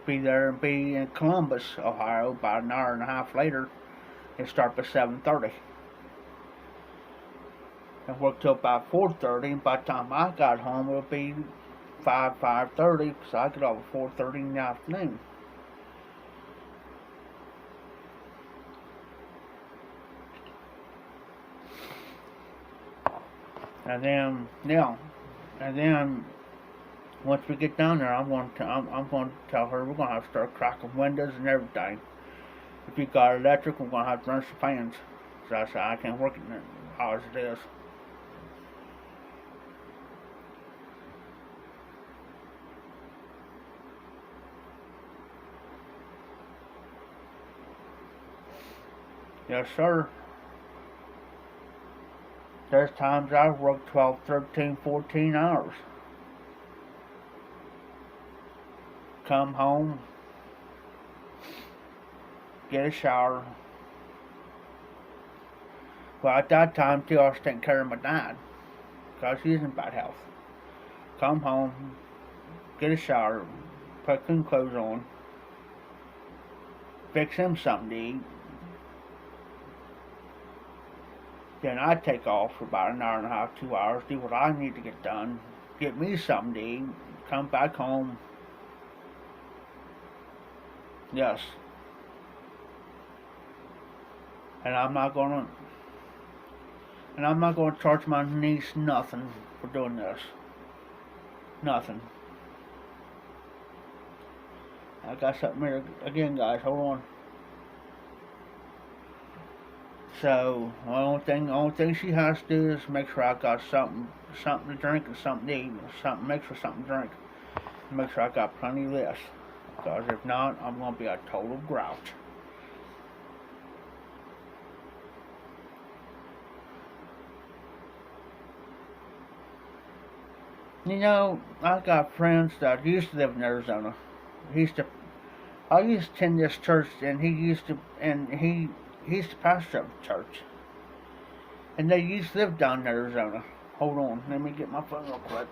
Be there and be in Columbus, Ohio, about an hour and a half later, and start by 7:30. And work till about 4:30, and by the time I got home, it would be 5:30, because I get off at 4:30 in the afternoon. And then, yeah, and then once we get down there, I'm going to tell her we're going to have to start cracking windows and everything. If you got electric, we're going to have to run some fans. So I said, I can't work it as it is. Yes, sir. There's times I've worked 12, 13, 14 hours. Come home, get a shower. Well, at that time, too, I was taking care of my dad, because he's in bad health. Come home, get a shower, put clean clothes on, fix him something to eat. Then I take off for about an hour and a half, 2 hours, do what I need to get done, get me something to eat, come back home. Yes. And I'm not gonna charge my niece nothing for doing this. Nothing. I got something here again, guys. Hold on. So the only thing she has to do is make sure I got something to drink and something to eat, make sure something to drink. Make sure I got plenty of this. Because if not, I'm gonna be a total grouch. You know, I got friends that used to live in Arizona. I used to attend this church, and he used to pastor a church. And they used to live down in Arizona. Hold on, let me get my phone real quick.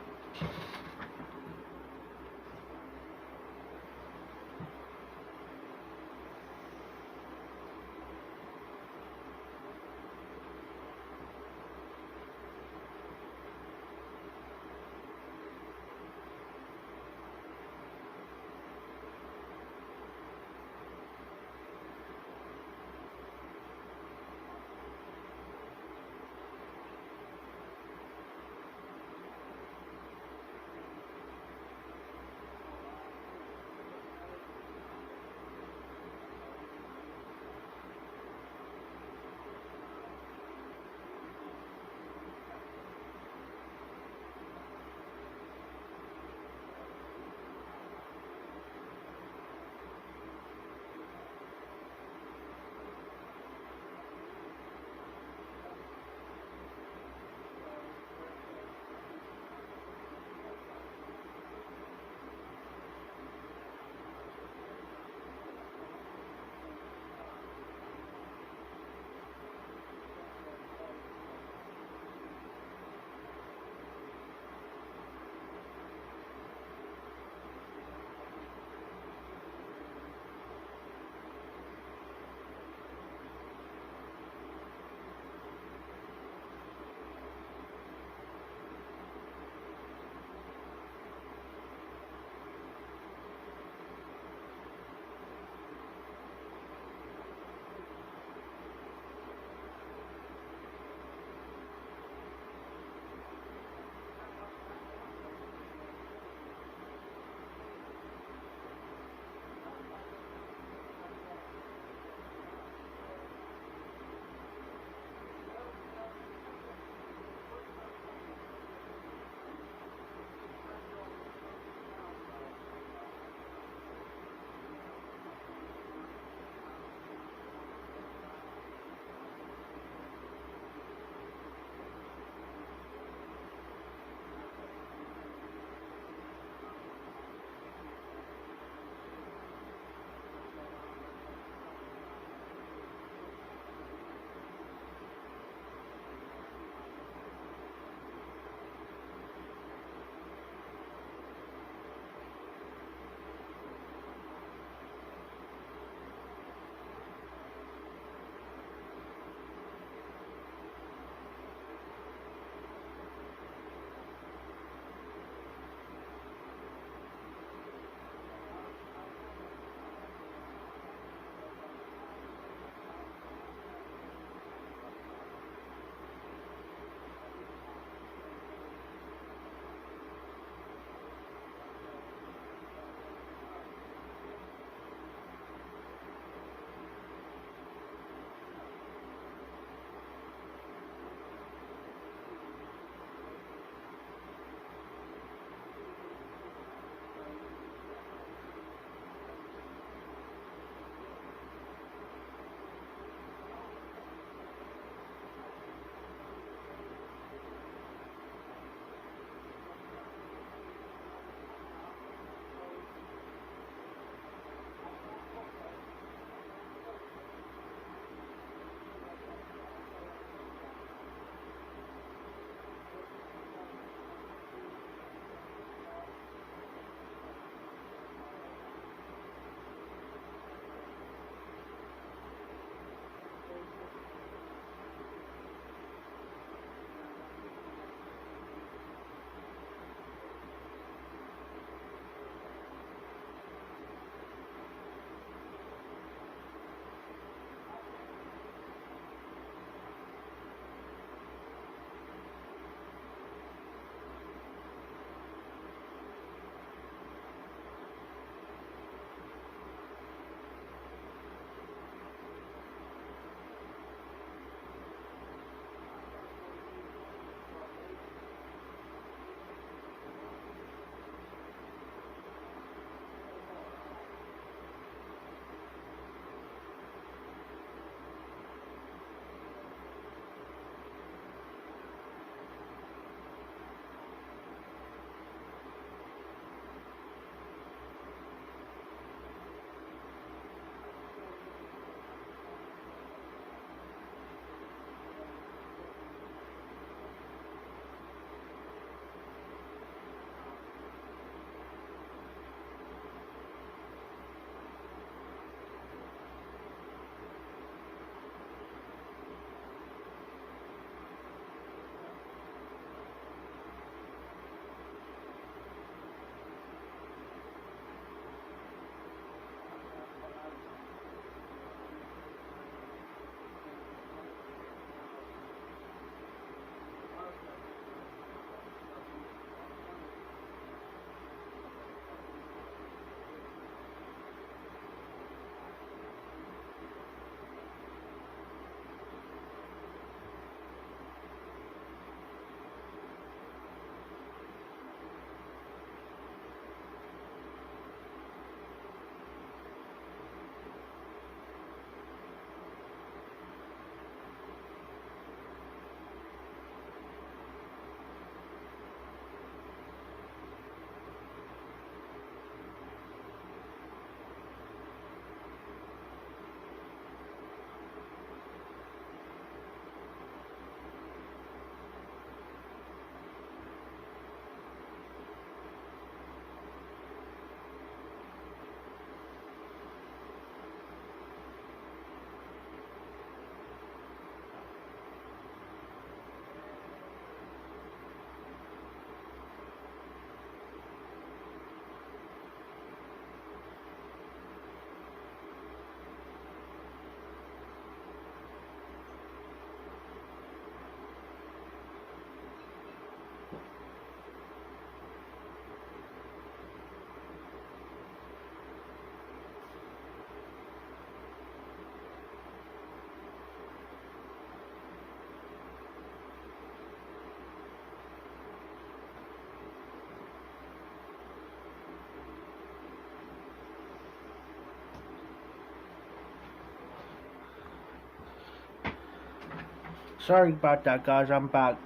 Sorry about that, guys. I'm back.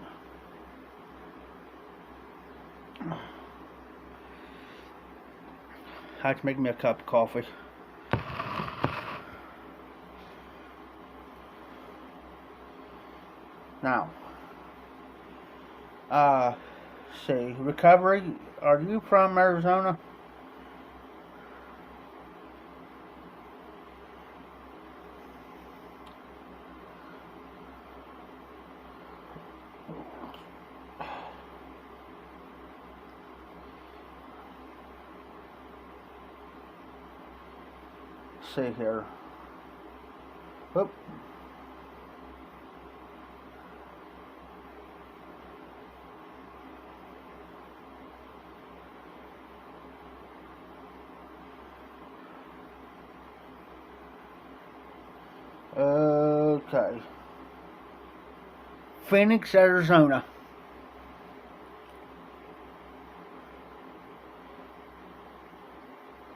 Had to make me a cup of coffee. Now, see, recovery. Are you from Arizona? See here. Whoop. Okay. Phoenix, Arizona.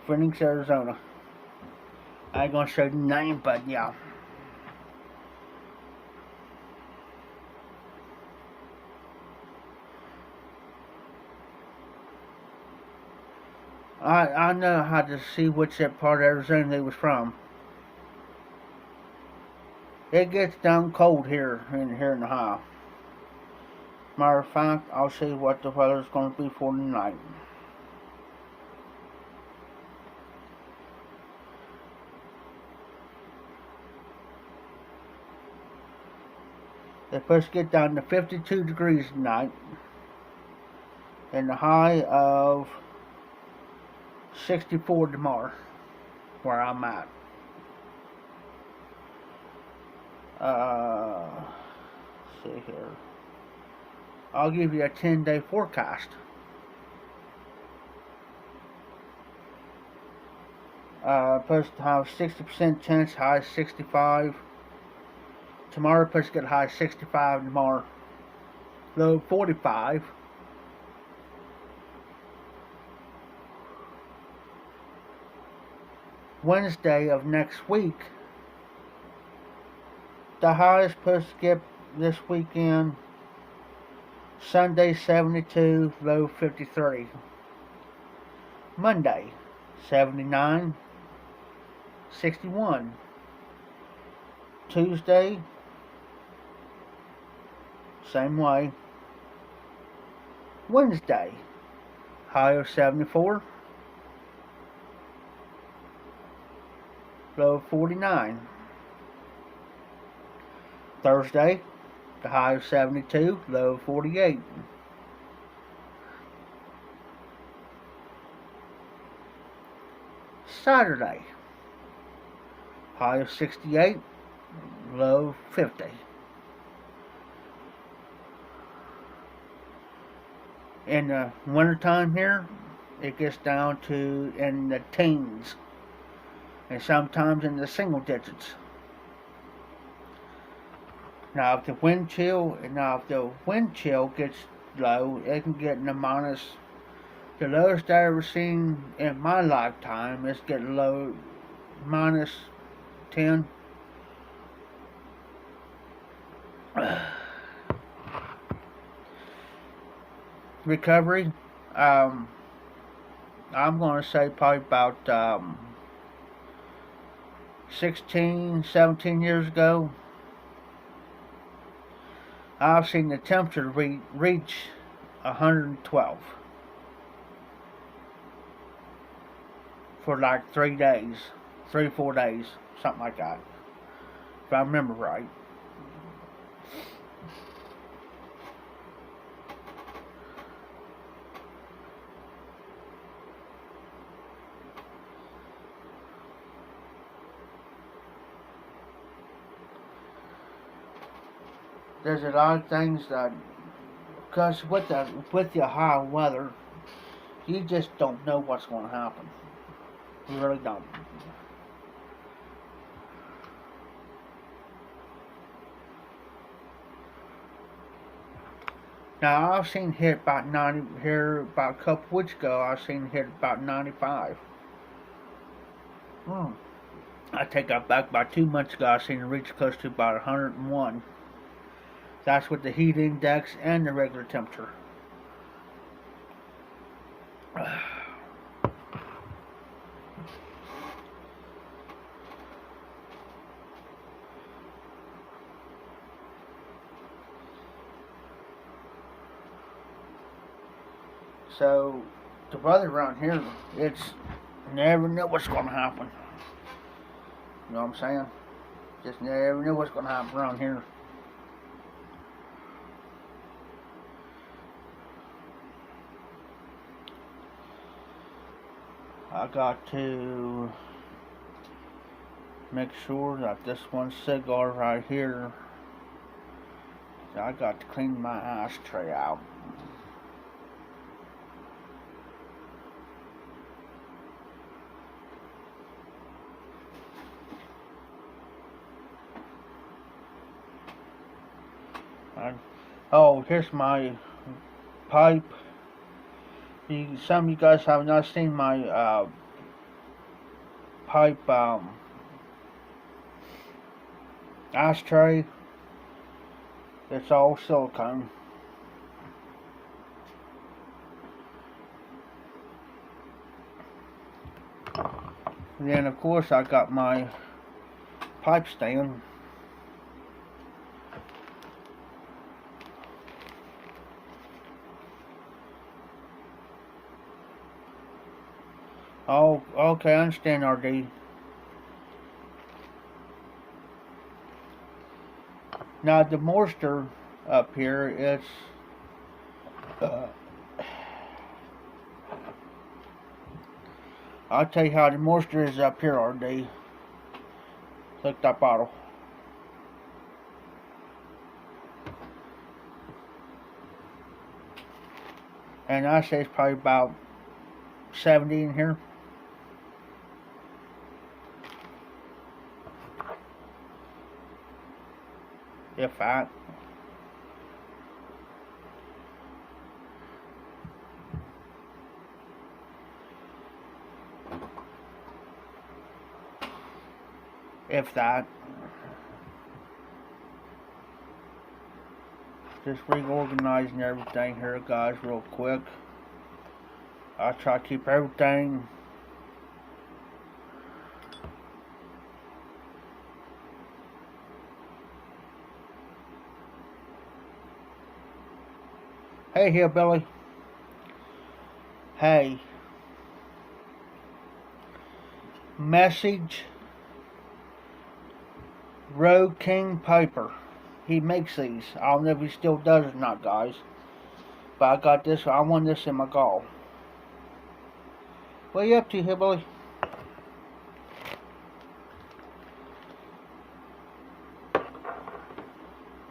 Phoenix, Arizona. I ain't gonna show the name, but yeah. I know how to see which part of Arizona they was from. It gets down cold here in Ohio. Matter of fact, I'll see what the weather's gonna be for tonight. It's supposed to get down to 52 degrees tonight, and the high of 64 tomorrow, where I'm at. See here. I'll give you a 10-day forecast. Supposed to have 60% chance, high 65. Tomorrow, supposed to get high 65 tomorrow. Low 45. Wednesday of next week, the high is supposed to get this weekend. Sunday 72, low 53. Monday 79, 61. Tuesday, same way. Wednesday, high of 74, low of 49. Thursday, the high of 72, low of 48. Saturday, high of 68, low of 50. In the wintertime here, it gets down to in the teens, and sometimes in the single digits. Now, if the wind chill gets low, it can get in the minus. The lowest I ever seen in my lifetime is getting low minus 10. Recovery, I'm going to say probably about 16, 17 years ago. I've seen the temperature reach 112 for like 3 days, 3 or 4 days, something like that, if I remember right. There's a lot of things that, because with the high weather, you just don't know what's going to happen. You really don't. Now I've seen hit about 90 here about a couple weeks ago. I've seen hit about 95. I take that back. About 2 months ago, I seen it reach close to about 101. That's with the heat index and the regular temperature. So, the weather around here, it's never know what's going to happen. You know what I'm saying? Just never know what's going to happen around here. I got to make sure that this one cigar right here, I got to clean my ashtray out. Oh, here's my pipe. Some of you guys have not seen my pipe ashtray. It's all silicone. And then of course I got my pipe stand. Oh, okay, I understand, RD. Now the moisture up here, it's I'll tell you how the moisture is up here, RD. Look that bottle. And I say it's probably about 70 in here. If that. If that. Just reorganizing everything here, guys, real quick. I try to keep everything Hey, hillbilly. Hey. Message Road King Piper. He makes these. I don't know if he still does or not, guys. But I got this. I want this in my gall. What are you up to, hillbilly?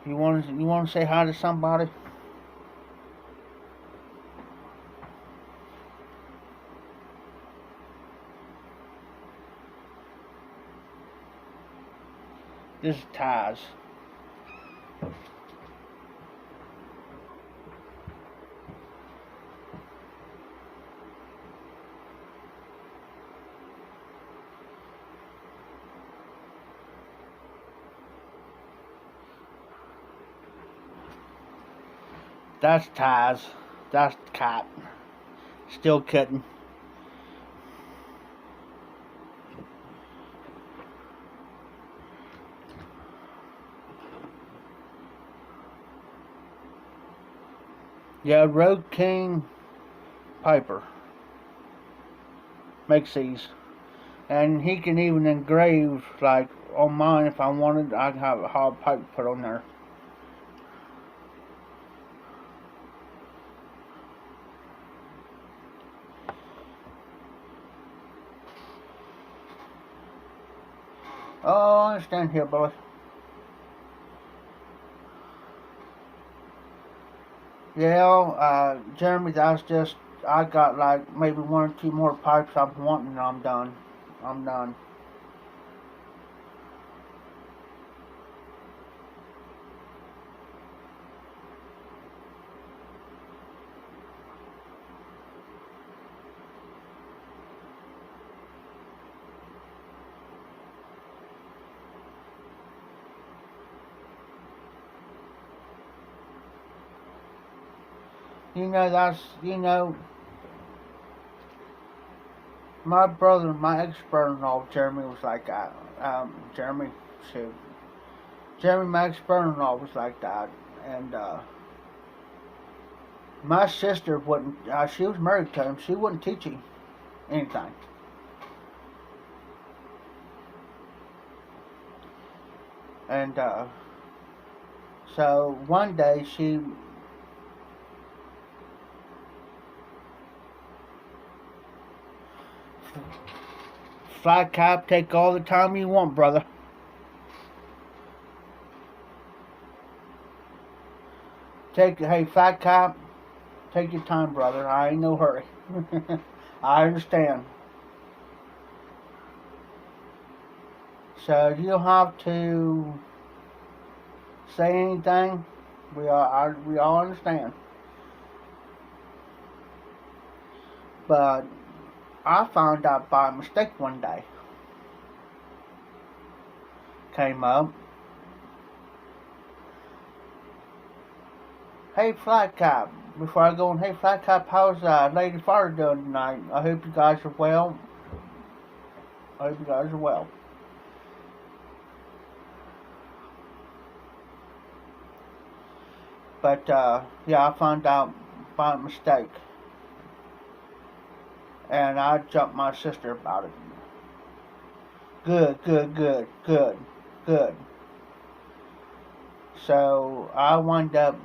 You want to say hi to somebody? This is Taz. That's Taz. That's the cat. Still kidding. Yeah, Road King Piper makes these. And he can even engrave, like, on mine if I wanted, I can have a hard pipe put on there. Oh, I understand here, boy. Yeah, Jeremy, that's just, I got like maybe one or two more pipes I'm wanting and I'm done. I'm done. That's, my brother, my ex-brother-in-law, Jeremy, was like that. Jeremy, shoot. Jeremy, my ex-brother-in-law, was like that. And, my sister wouldn't, she was married to him, she wouldn't teach him anything. And, so one day she flat cap, take all the time you want, brother. Hey, flat cap, take your time, brother. I ain't no hurry. I understand. So you don't have to say anything. We all understand. But I found out by mistake one day. Came up. Hey, Flat Cap. Before I go on, hey, Flat Cap, how's Lady Fire doing tonight? I hope you guys are well. But, yeah, I found out by mistake. And I jumped my sister about it. Good. So, I wound up,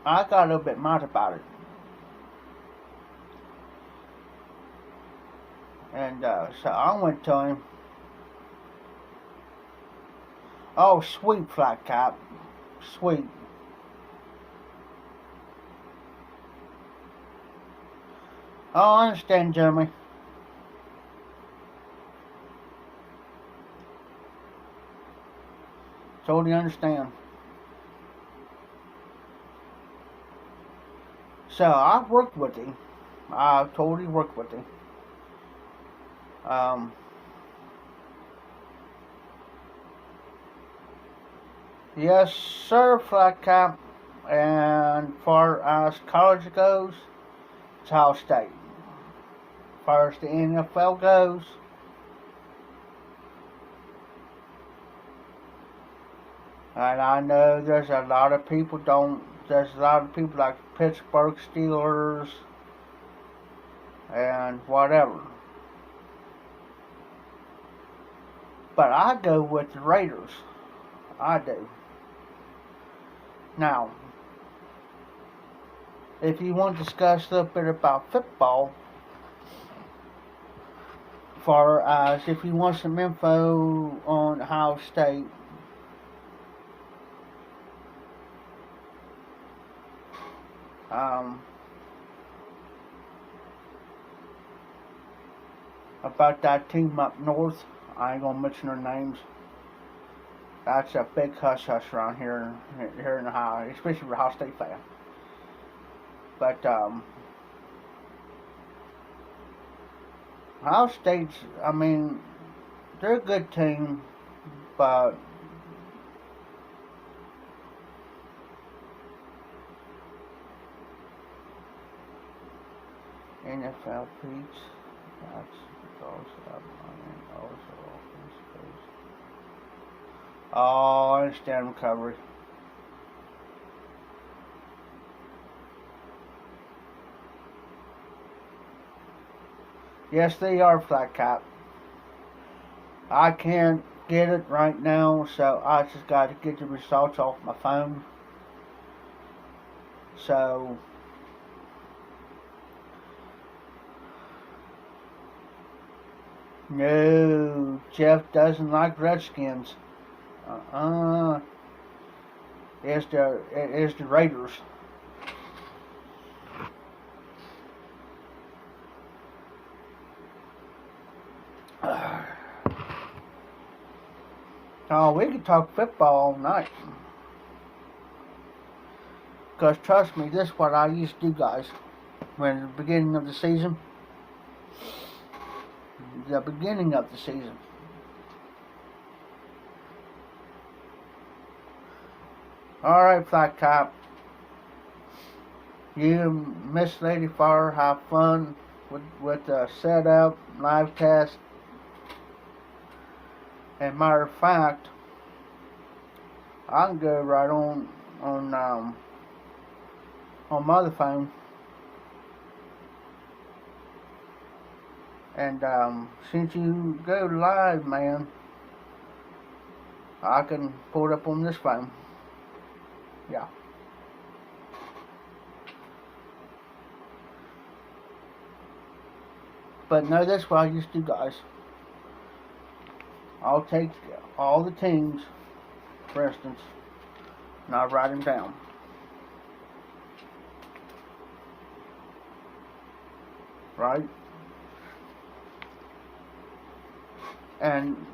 I got a little bit mad about it. And, so I went to him. Oh, sweet, Flat Cap. Sweet. Oh, I understand, Jeremy. Totally understand. So, I worked with him. I totally worked with him. Yes, sir, Flat Cap. And far as college goes, it's Ohio State. As far as the NFL goes, and I know there's a lot of people like Pittsburgh Steelers and whatever. But I go with the Raiders. I do. Now, if you want to discuss a little bit about football, far as if you want some info on Ohio State, about that team up north, I ain't gonna mention their names. That's a big hush around here in Ohio, especially for Ohio State fan. But Ohio State's, I mean, they're a good team, but NFL Peaks, that's also oh, I understand recovery. Yes, they are, Flat Cap. I can't get it right now, so I just got to get the results off my phone. So, no, Jeff doesn't like Redskins. It's the Raiders. Oh, we could talk football all night. Because trust me, this is what I used to do, guys. When the beginning of the season. Alright, Flat Cap. You and Miss Lady Fire have fun with the setup, live test. And matter of fact, I can go right on my other phone, and since you go live, man, I can pull it up on this phone. Yeah. But no, that's what I used to do, guys. I'll take all the teams, for instance, and I'll write them down. Right? And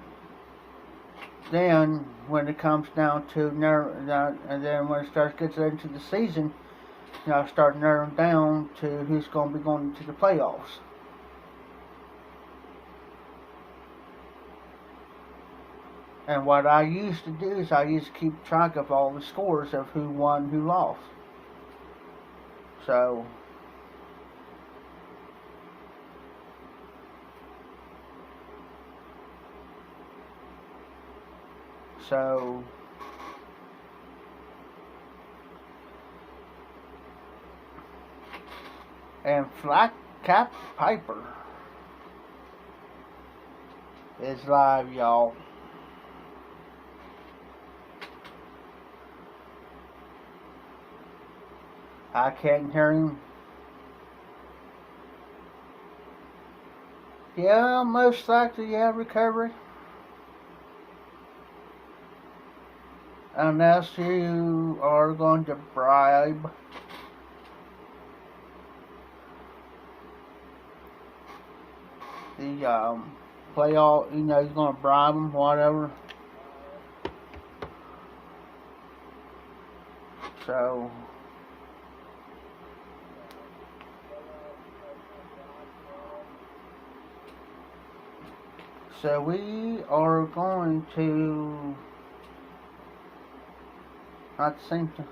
then when it comes down to and then when it gets into the season, I start narrowing down to who's going to be going to the playoffs. And what I used to do is I used to keep track of all the scores of who won, who lost. So and Flat Cap Piper is live, y'all. I can't hear him. Yeah, most likely, yeah, recovery. Unless you are going to bribe the playoff, you're going to bribe them, whatever. So we are going to at the same time.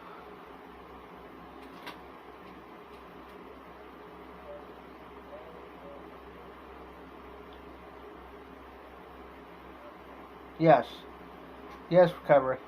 Yes, recovery.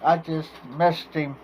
I just missed him.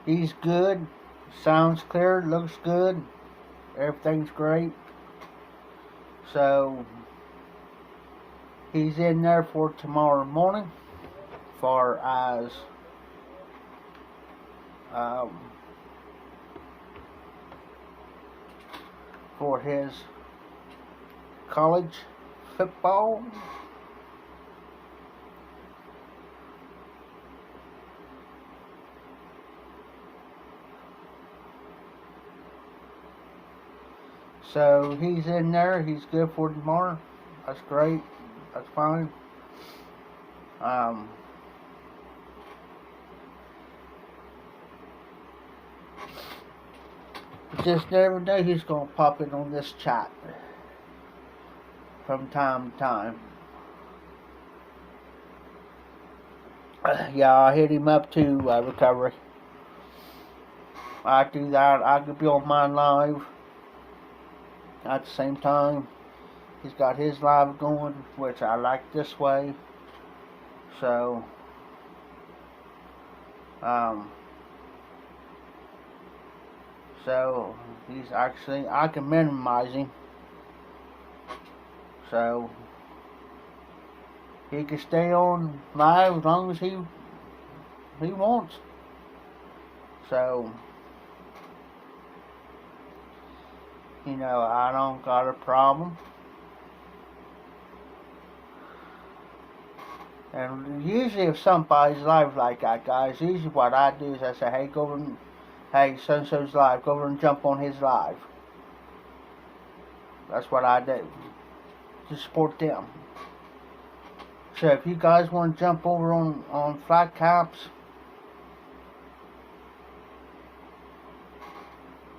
He's good, sounds clear, looks good, everything's great. So he's in there for tomorrow morning, far as for his college football. So he's in there. He's good for tomorrow. That's great. That's fine. Just never know who's going to pop in on this chat from time to time. Yeah, I hit him up too, Recovery. I do that. I could be on my live at the same time. He's got his live going, which I like this way. So, so he's actually, I can minimize him. So, he can stay on live as long as he wants. So, you know, I don't got a problem. And usually if somebody's live like that, guys, usually what I do is I say, hey, go over and, hey, so-and-so's live, go over and jump on his live. That's what I do, to support them. So if you guys want to jump over on Flat Caps,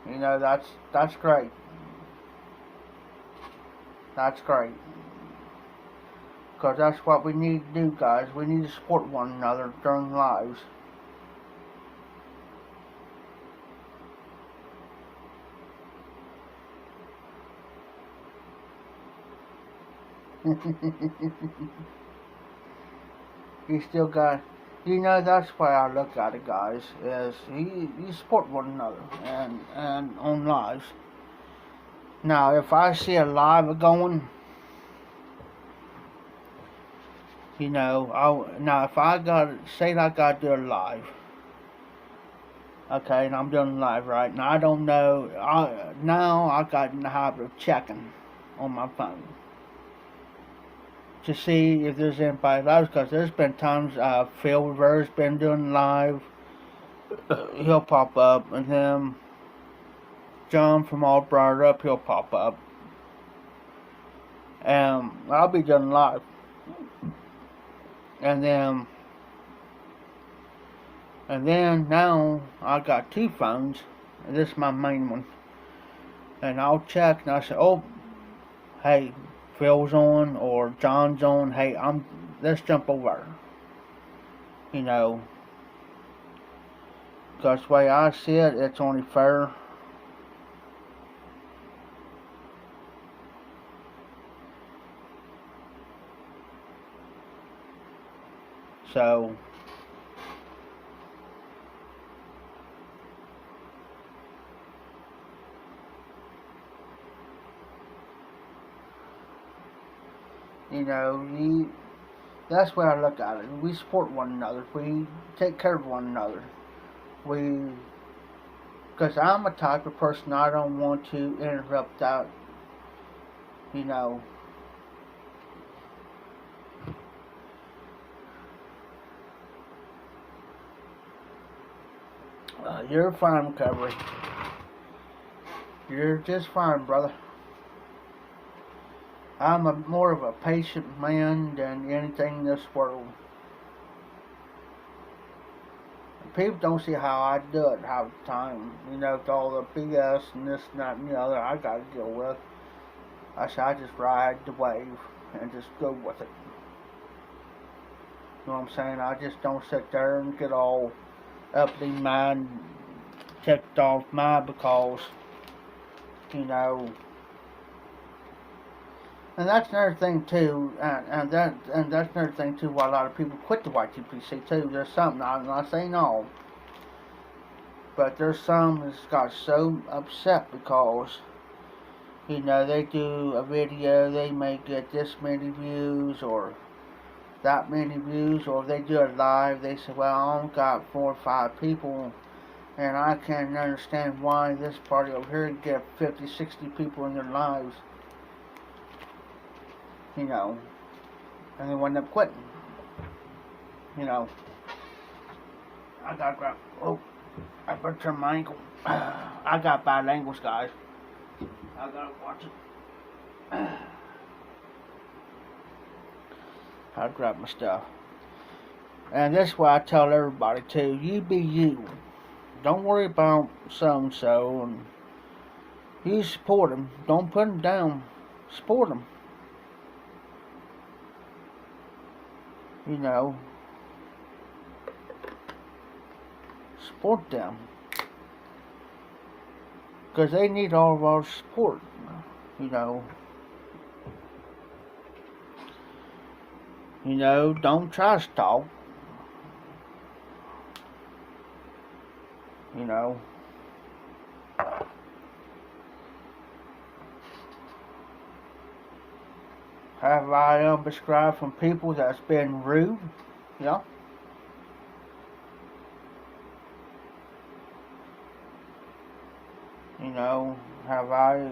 you know, that's great. That's great. Because that's what we need to do, guys. We need to support one another during lives. You still got, you know, that's why I look at it, guys, is you support one another and on lives. Now, if I see a live going, you know, now if I got, say I got to do a live, okay, and I'm doing live right now, I don't know, now I got in the habit of checking on my phone to see if there's anybody live, because there's been times Phil Rivera's been doing live, he'll pop up, and then John from All Brought Up, he'll pop up, and I'll be doing live, and then now I got two phones, and this is my main one, and I'll check, and I say, oh, hey, Phil's on, or John's on, hey, let's jump over. You know, because the way I see it, it's only fair. So, you know, that's where I look at it. We support one another. We take care of one another. Because I'm a type of person, I don't want to interrupt that, you know. You're fine, Recovery. You're just fine, brother. I'm more of a patient man than anything in this world. People don't see how I do it half the time. You know, with all the BS and this and that and the other I gotta deal with. I just ride the wave and just go with it. You know what I'm saying? I just don't sit there and get all uppity mad, ticked off mad because, you know. And that's another thing too, and that's another thing too. Why a lot of people quit the YTPC too. There's some, I'm not saying all, but there's some that's got so upset because, you know, they do a video, they may get this many views or that many views, or they do it live. They say, well, I only got 4 or 5 people, and I can't understand why this party over here get 50, 60 people in their lives. You know, and they wind up quitting. You know, I gotta grab, oh, I better turn my ankle. I got bad angles, guys. I gotta watch it. I'll grab my stuff. And that's why I tell everybody too, you be you. Don't worry about so-and-so, and you support them. Don't put them down. Support them. You know, Support them. Because they need all of our support. You know. Don't try to stalk. You know. Have I unsubscribed from people that's been rude? Yeah. Have I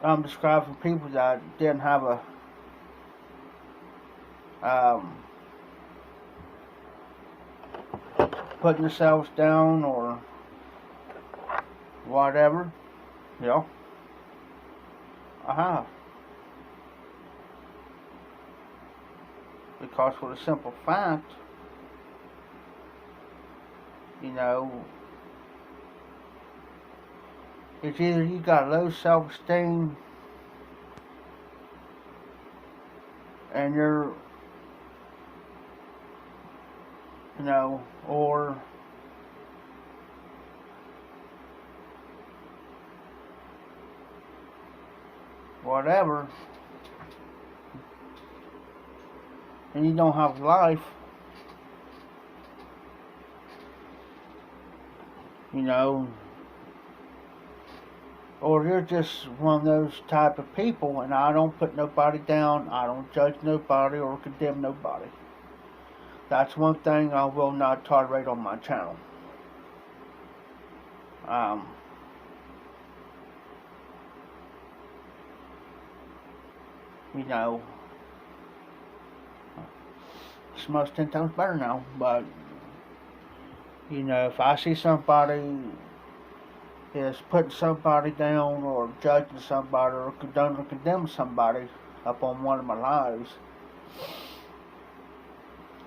unsubscribed from people that didn't have a putting themselves down or whatever? Yeah. I have. Because for the simple fact, it's either you got low self-esteem and you're, or whatever, and you don't have life, or you're just one of those type of people, and I don't put nobody down, I don't judge nobody or condemn nobody. That's one thing I will not tolerate on my channel. Smells 10 times better now, but if I see somebody is putting somebody down or judging somebody or condemning somebody up on one of my lives,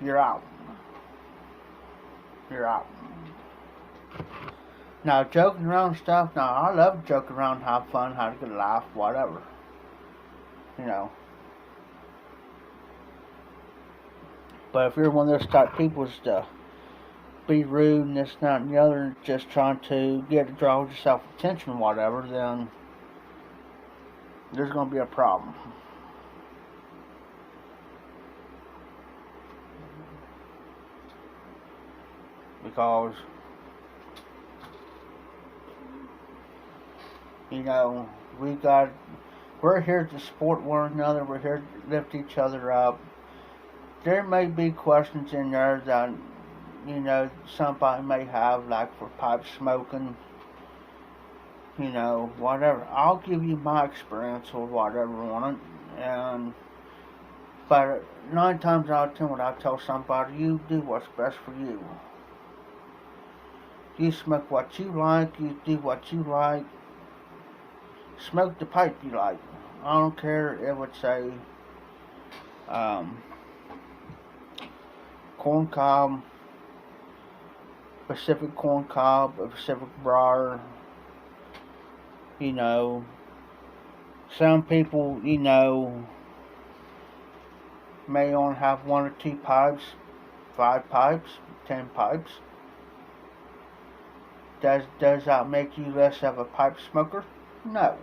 you're out. You're out. Now, joking around stuff, now I love joking around, have fun, have a good laugh, whatever. But if you're one of those type of people to be rude and this, that, and the other, just trying to draw yourself attention, whatever, then there's going to be a problem. Because, we're here to support one another, we're here to lift each other up. There may be questions in there that, somebody may have, like for pipe smoking, whatever. I'll give you my experience or whatever on it, but 9 times out of 10 when I tell somebody, you do what's best for you. You smoke what you like, you do what you like, smoke the pipe you like. I don't care if it's a corn cob, Pacific corn cob, a Pacific briar. Some people, may only have 1 or 2 pipes, 5 pipes, 10 pipes. Does that make you less of a pipe smoker? No.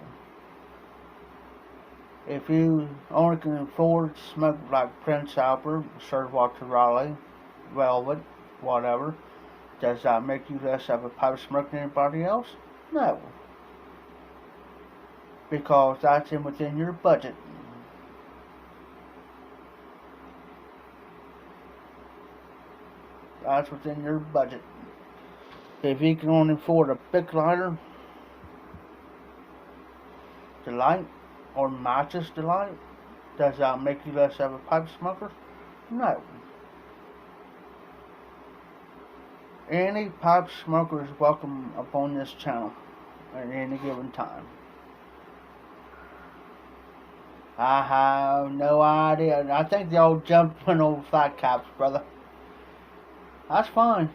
If you only can afford to smoke like Prince Albert, Sir Walter Raleigh, Velvet, whatever, does that make you less of a pipe smoker than anybody else? No. Because that's within your budget. That's within your budget. If you can only afford a big lighter to light, or matches to light, does that make you less of a pipe smoker? No. Any pipe smoker is welcome upon this channel at any given time. I have no idea. I think they all jumping over fat caps, brother. That's fine.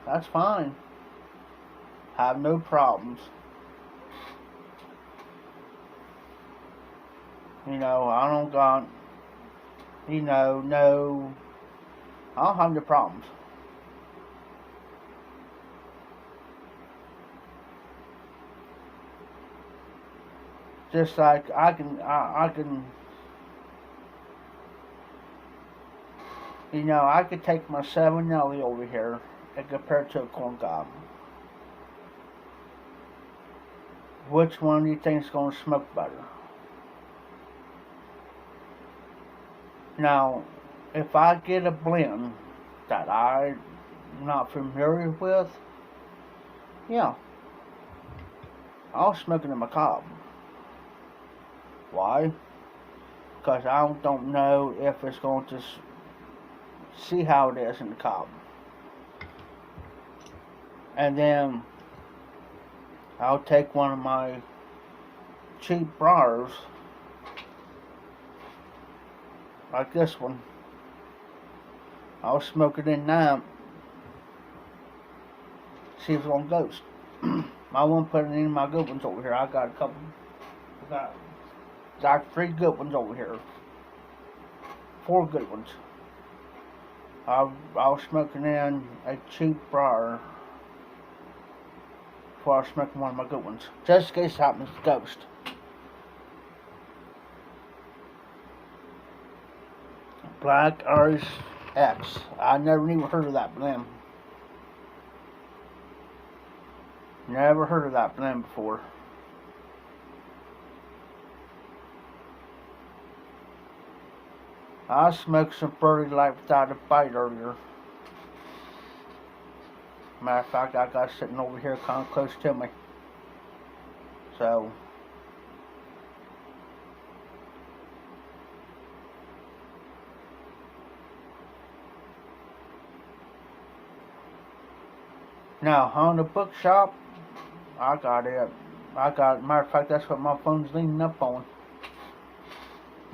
That's fine. Have no problems. I don't got No, I don't have no problems. Just like I can, I could take my 7 over here and compare it to a corn cob. Which one do you think is going to smoke better? Now, if I get a blend that I'm not familiar with, yeah, I'll smoke it in my cob. Why? Because I don't know if it's going to see how it is in the cob. And then I'll take one of my cheap briars, like this one. I'll smoke it in now. See if it's on ghost. I won't put it in my good ones over here. I got a couple. I got 3 good ones over here. 4 good ones. I was smoking in a cheap briar before I was smoking one of my good ones, just in case it happens to ghost. Black Irish X. I never even heard of that blend. Never heard of that blend before. I smoked some Birdie Light without a bite earlier. Matter of fact, I got sitting over here kind of close to me. So, now on the bookshop, I got it. Matter of fact, that's what my phone's leaning up on.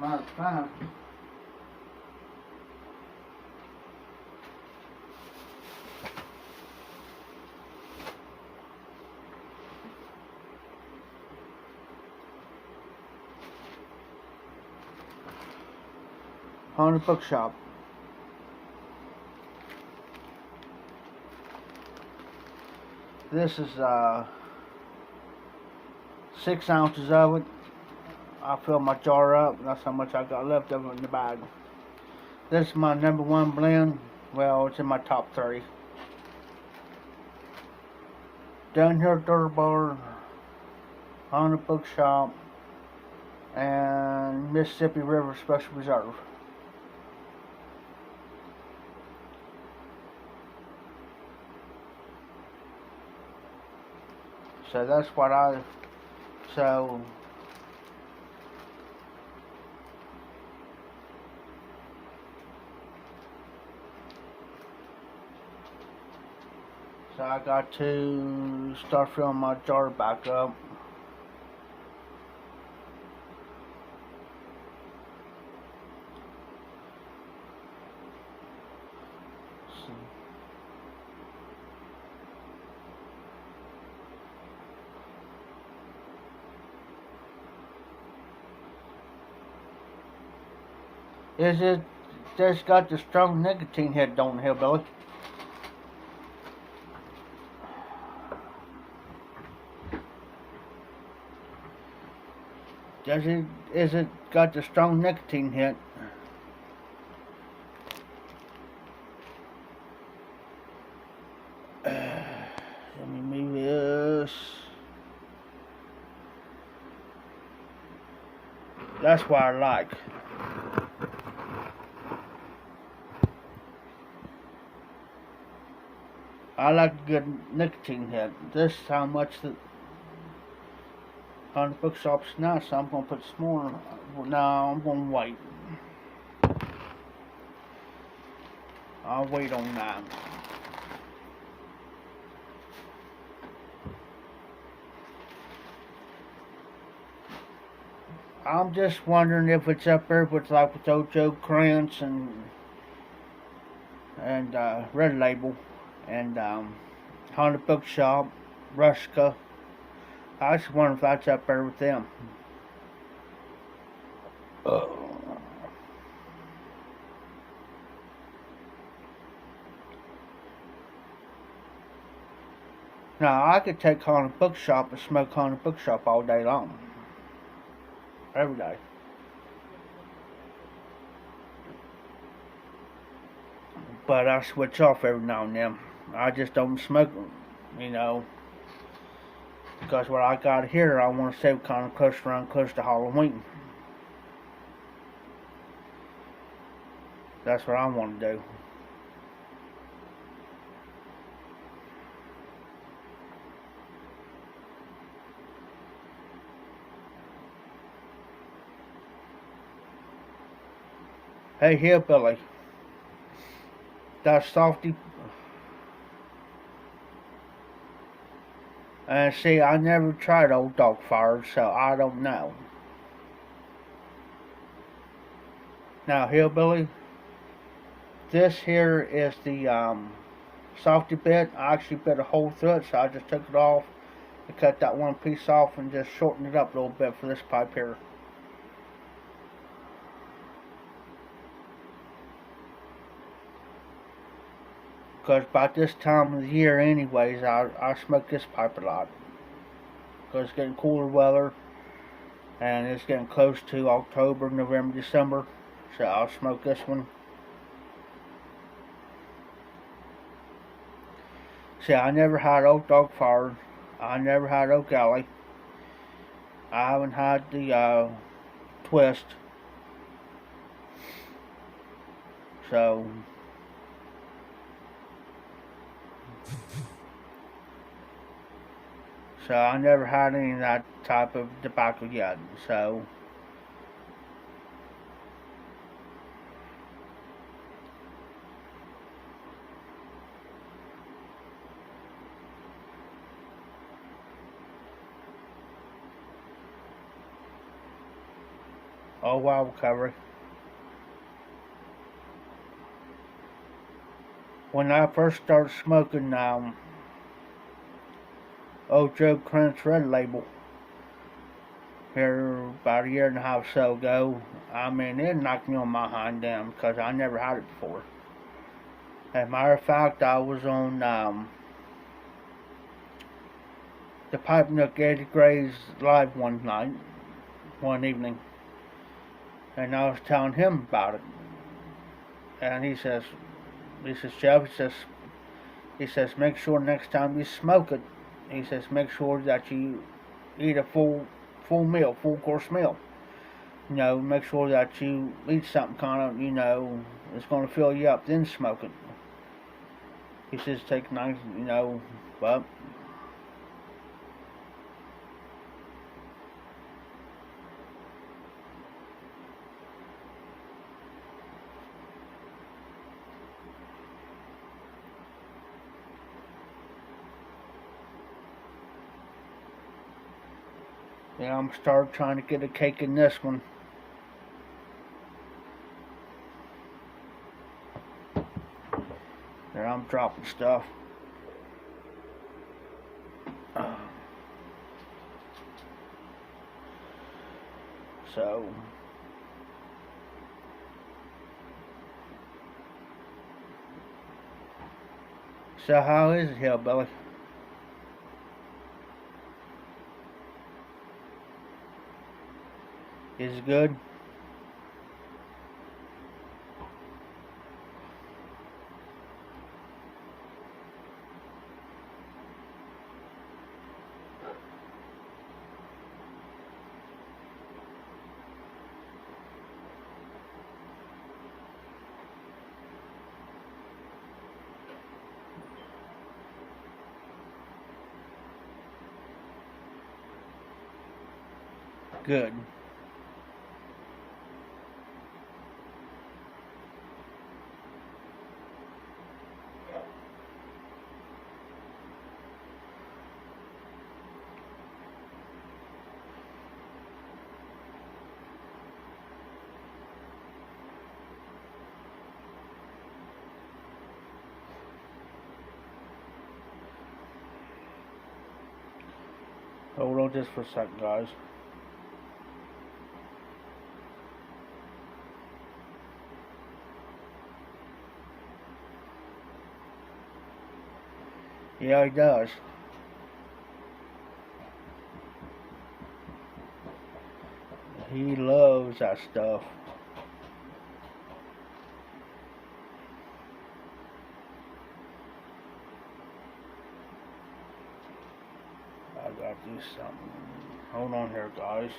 Matter of fact. On the bookshop. This is 6 ounces of it. I fill my jar up. That's how much I got left of it in the bag. This is my #1 blend. Well, it's in my top 3. Down here at Durbar, on the bookshop, and Mississippi River Special Reserve. So that's what so I got to start filling my jar back up. Is it just got the strong nicotine hit, don't it, Hillbilly? Is it got the strong nicotine hit? Let me move this. That's what I like. I like a good nicotine hit. This is how much the on the bookshop's now, so I'm gonna put some more. No, I'm gonna wait. I'll wait on that. I'm just wondering if it's up there with like with Ojo Krantz and Red Label and Honda Bookshop, Ruska. I just wonder if that's up there with them. Now, I could take Haunted Bookshop and smoke Haunted Bookshop all day long. Every day. But I switch off every now and then. I just don't smoke, you know, because what I got here, I want to save kind of close to Halloween. That's what I want to do. Hey, Hillbilly, that softy. And see, I never tried Old Dog Fire, so I don't know. Now, Hillbilly, this here is the softy bit. I actually bit a hole through it, so I just took it off and cut that one piece off and just shortened it up a little bit for this pipe here. Because by this time of the year anyways, I smoke this pipe a lot. Because it's getting cooler weather, and it's getting close to October, November, December. So I'll smoke this one. See, I never had Old Dog Fire. I never had Oak Alley. I haven't had the Twist. So I never had any of that type of tobacco yet. So oh wow, recovery. When I first started smoking Old Joe Crunch Red Label here about a year and a half or so ago, I mean, it knocked me on my hind end because I never had it before. As a matter of fact, I was on the Pipe Nook Eddie Gray's live one evening, and I was telling him about it, and he says, Jeff, he says, make sure next time you smoke it, he says, make sure that you eat a full course meal. You know, make sure that you eat something kind of, you know, it's going to fill you up, then smoke it. He says, take nice, you know, but yeah, I'm starting trying to get a cake in this one. There, I'm dropping stuff. So how is it, Hillbilly? Is it good? Good. Hold on just for a second, guys. Yeah, he does. He loves that stuff. I gotta do something. Hold on here, guys.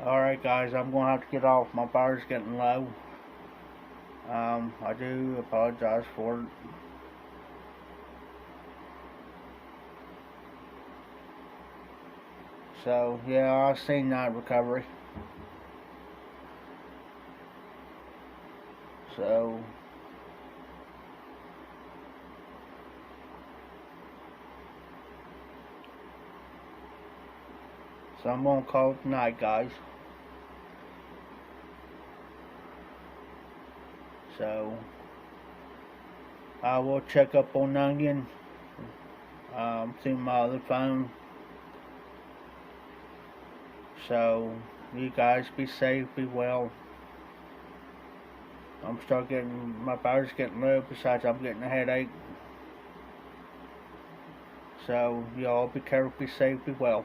Alright guys, I'm going to have to get off. My battery's getting low. I do apologize for it. So, yeah, I've seen that recovery. So, I'm going to call it tonight, guys. So, I will check up on Onion through my other phone. So, you guys be safe, be well. My battery's getting low, besides I'm getting a headache. So, y'all be careful, be safe, be well.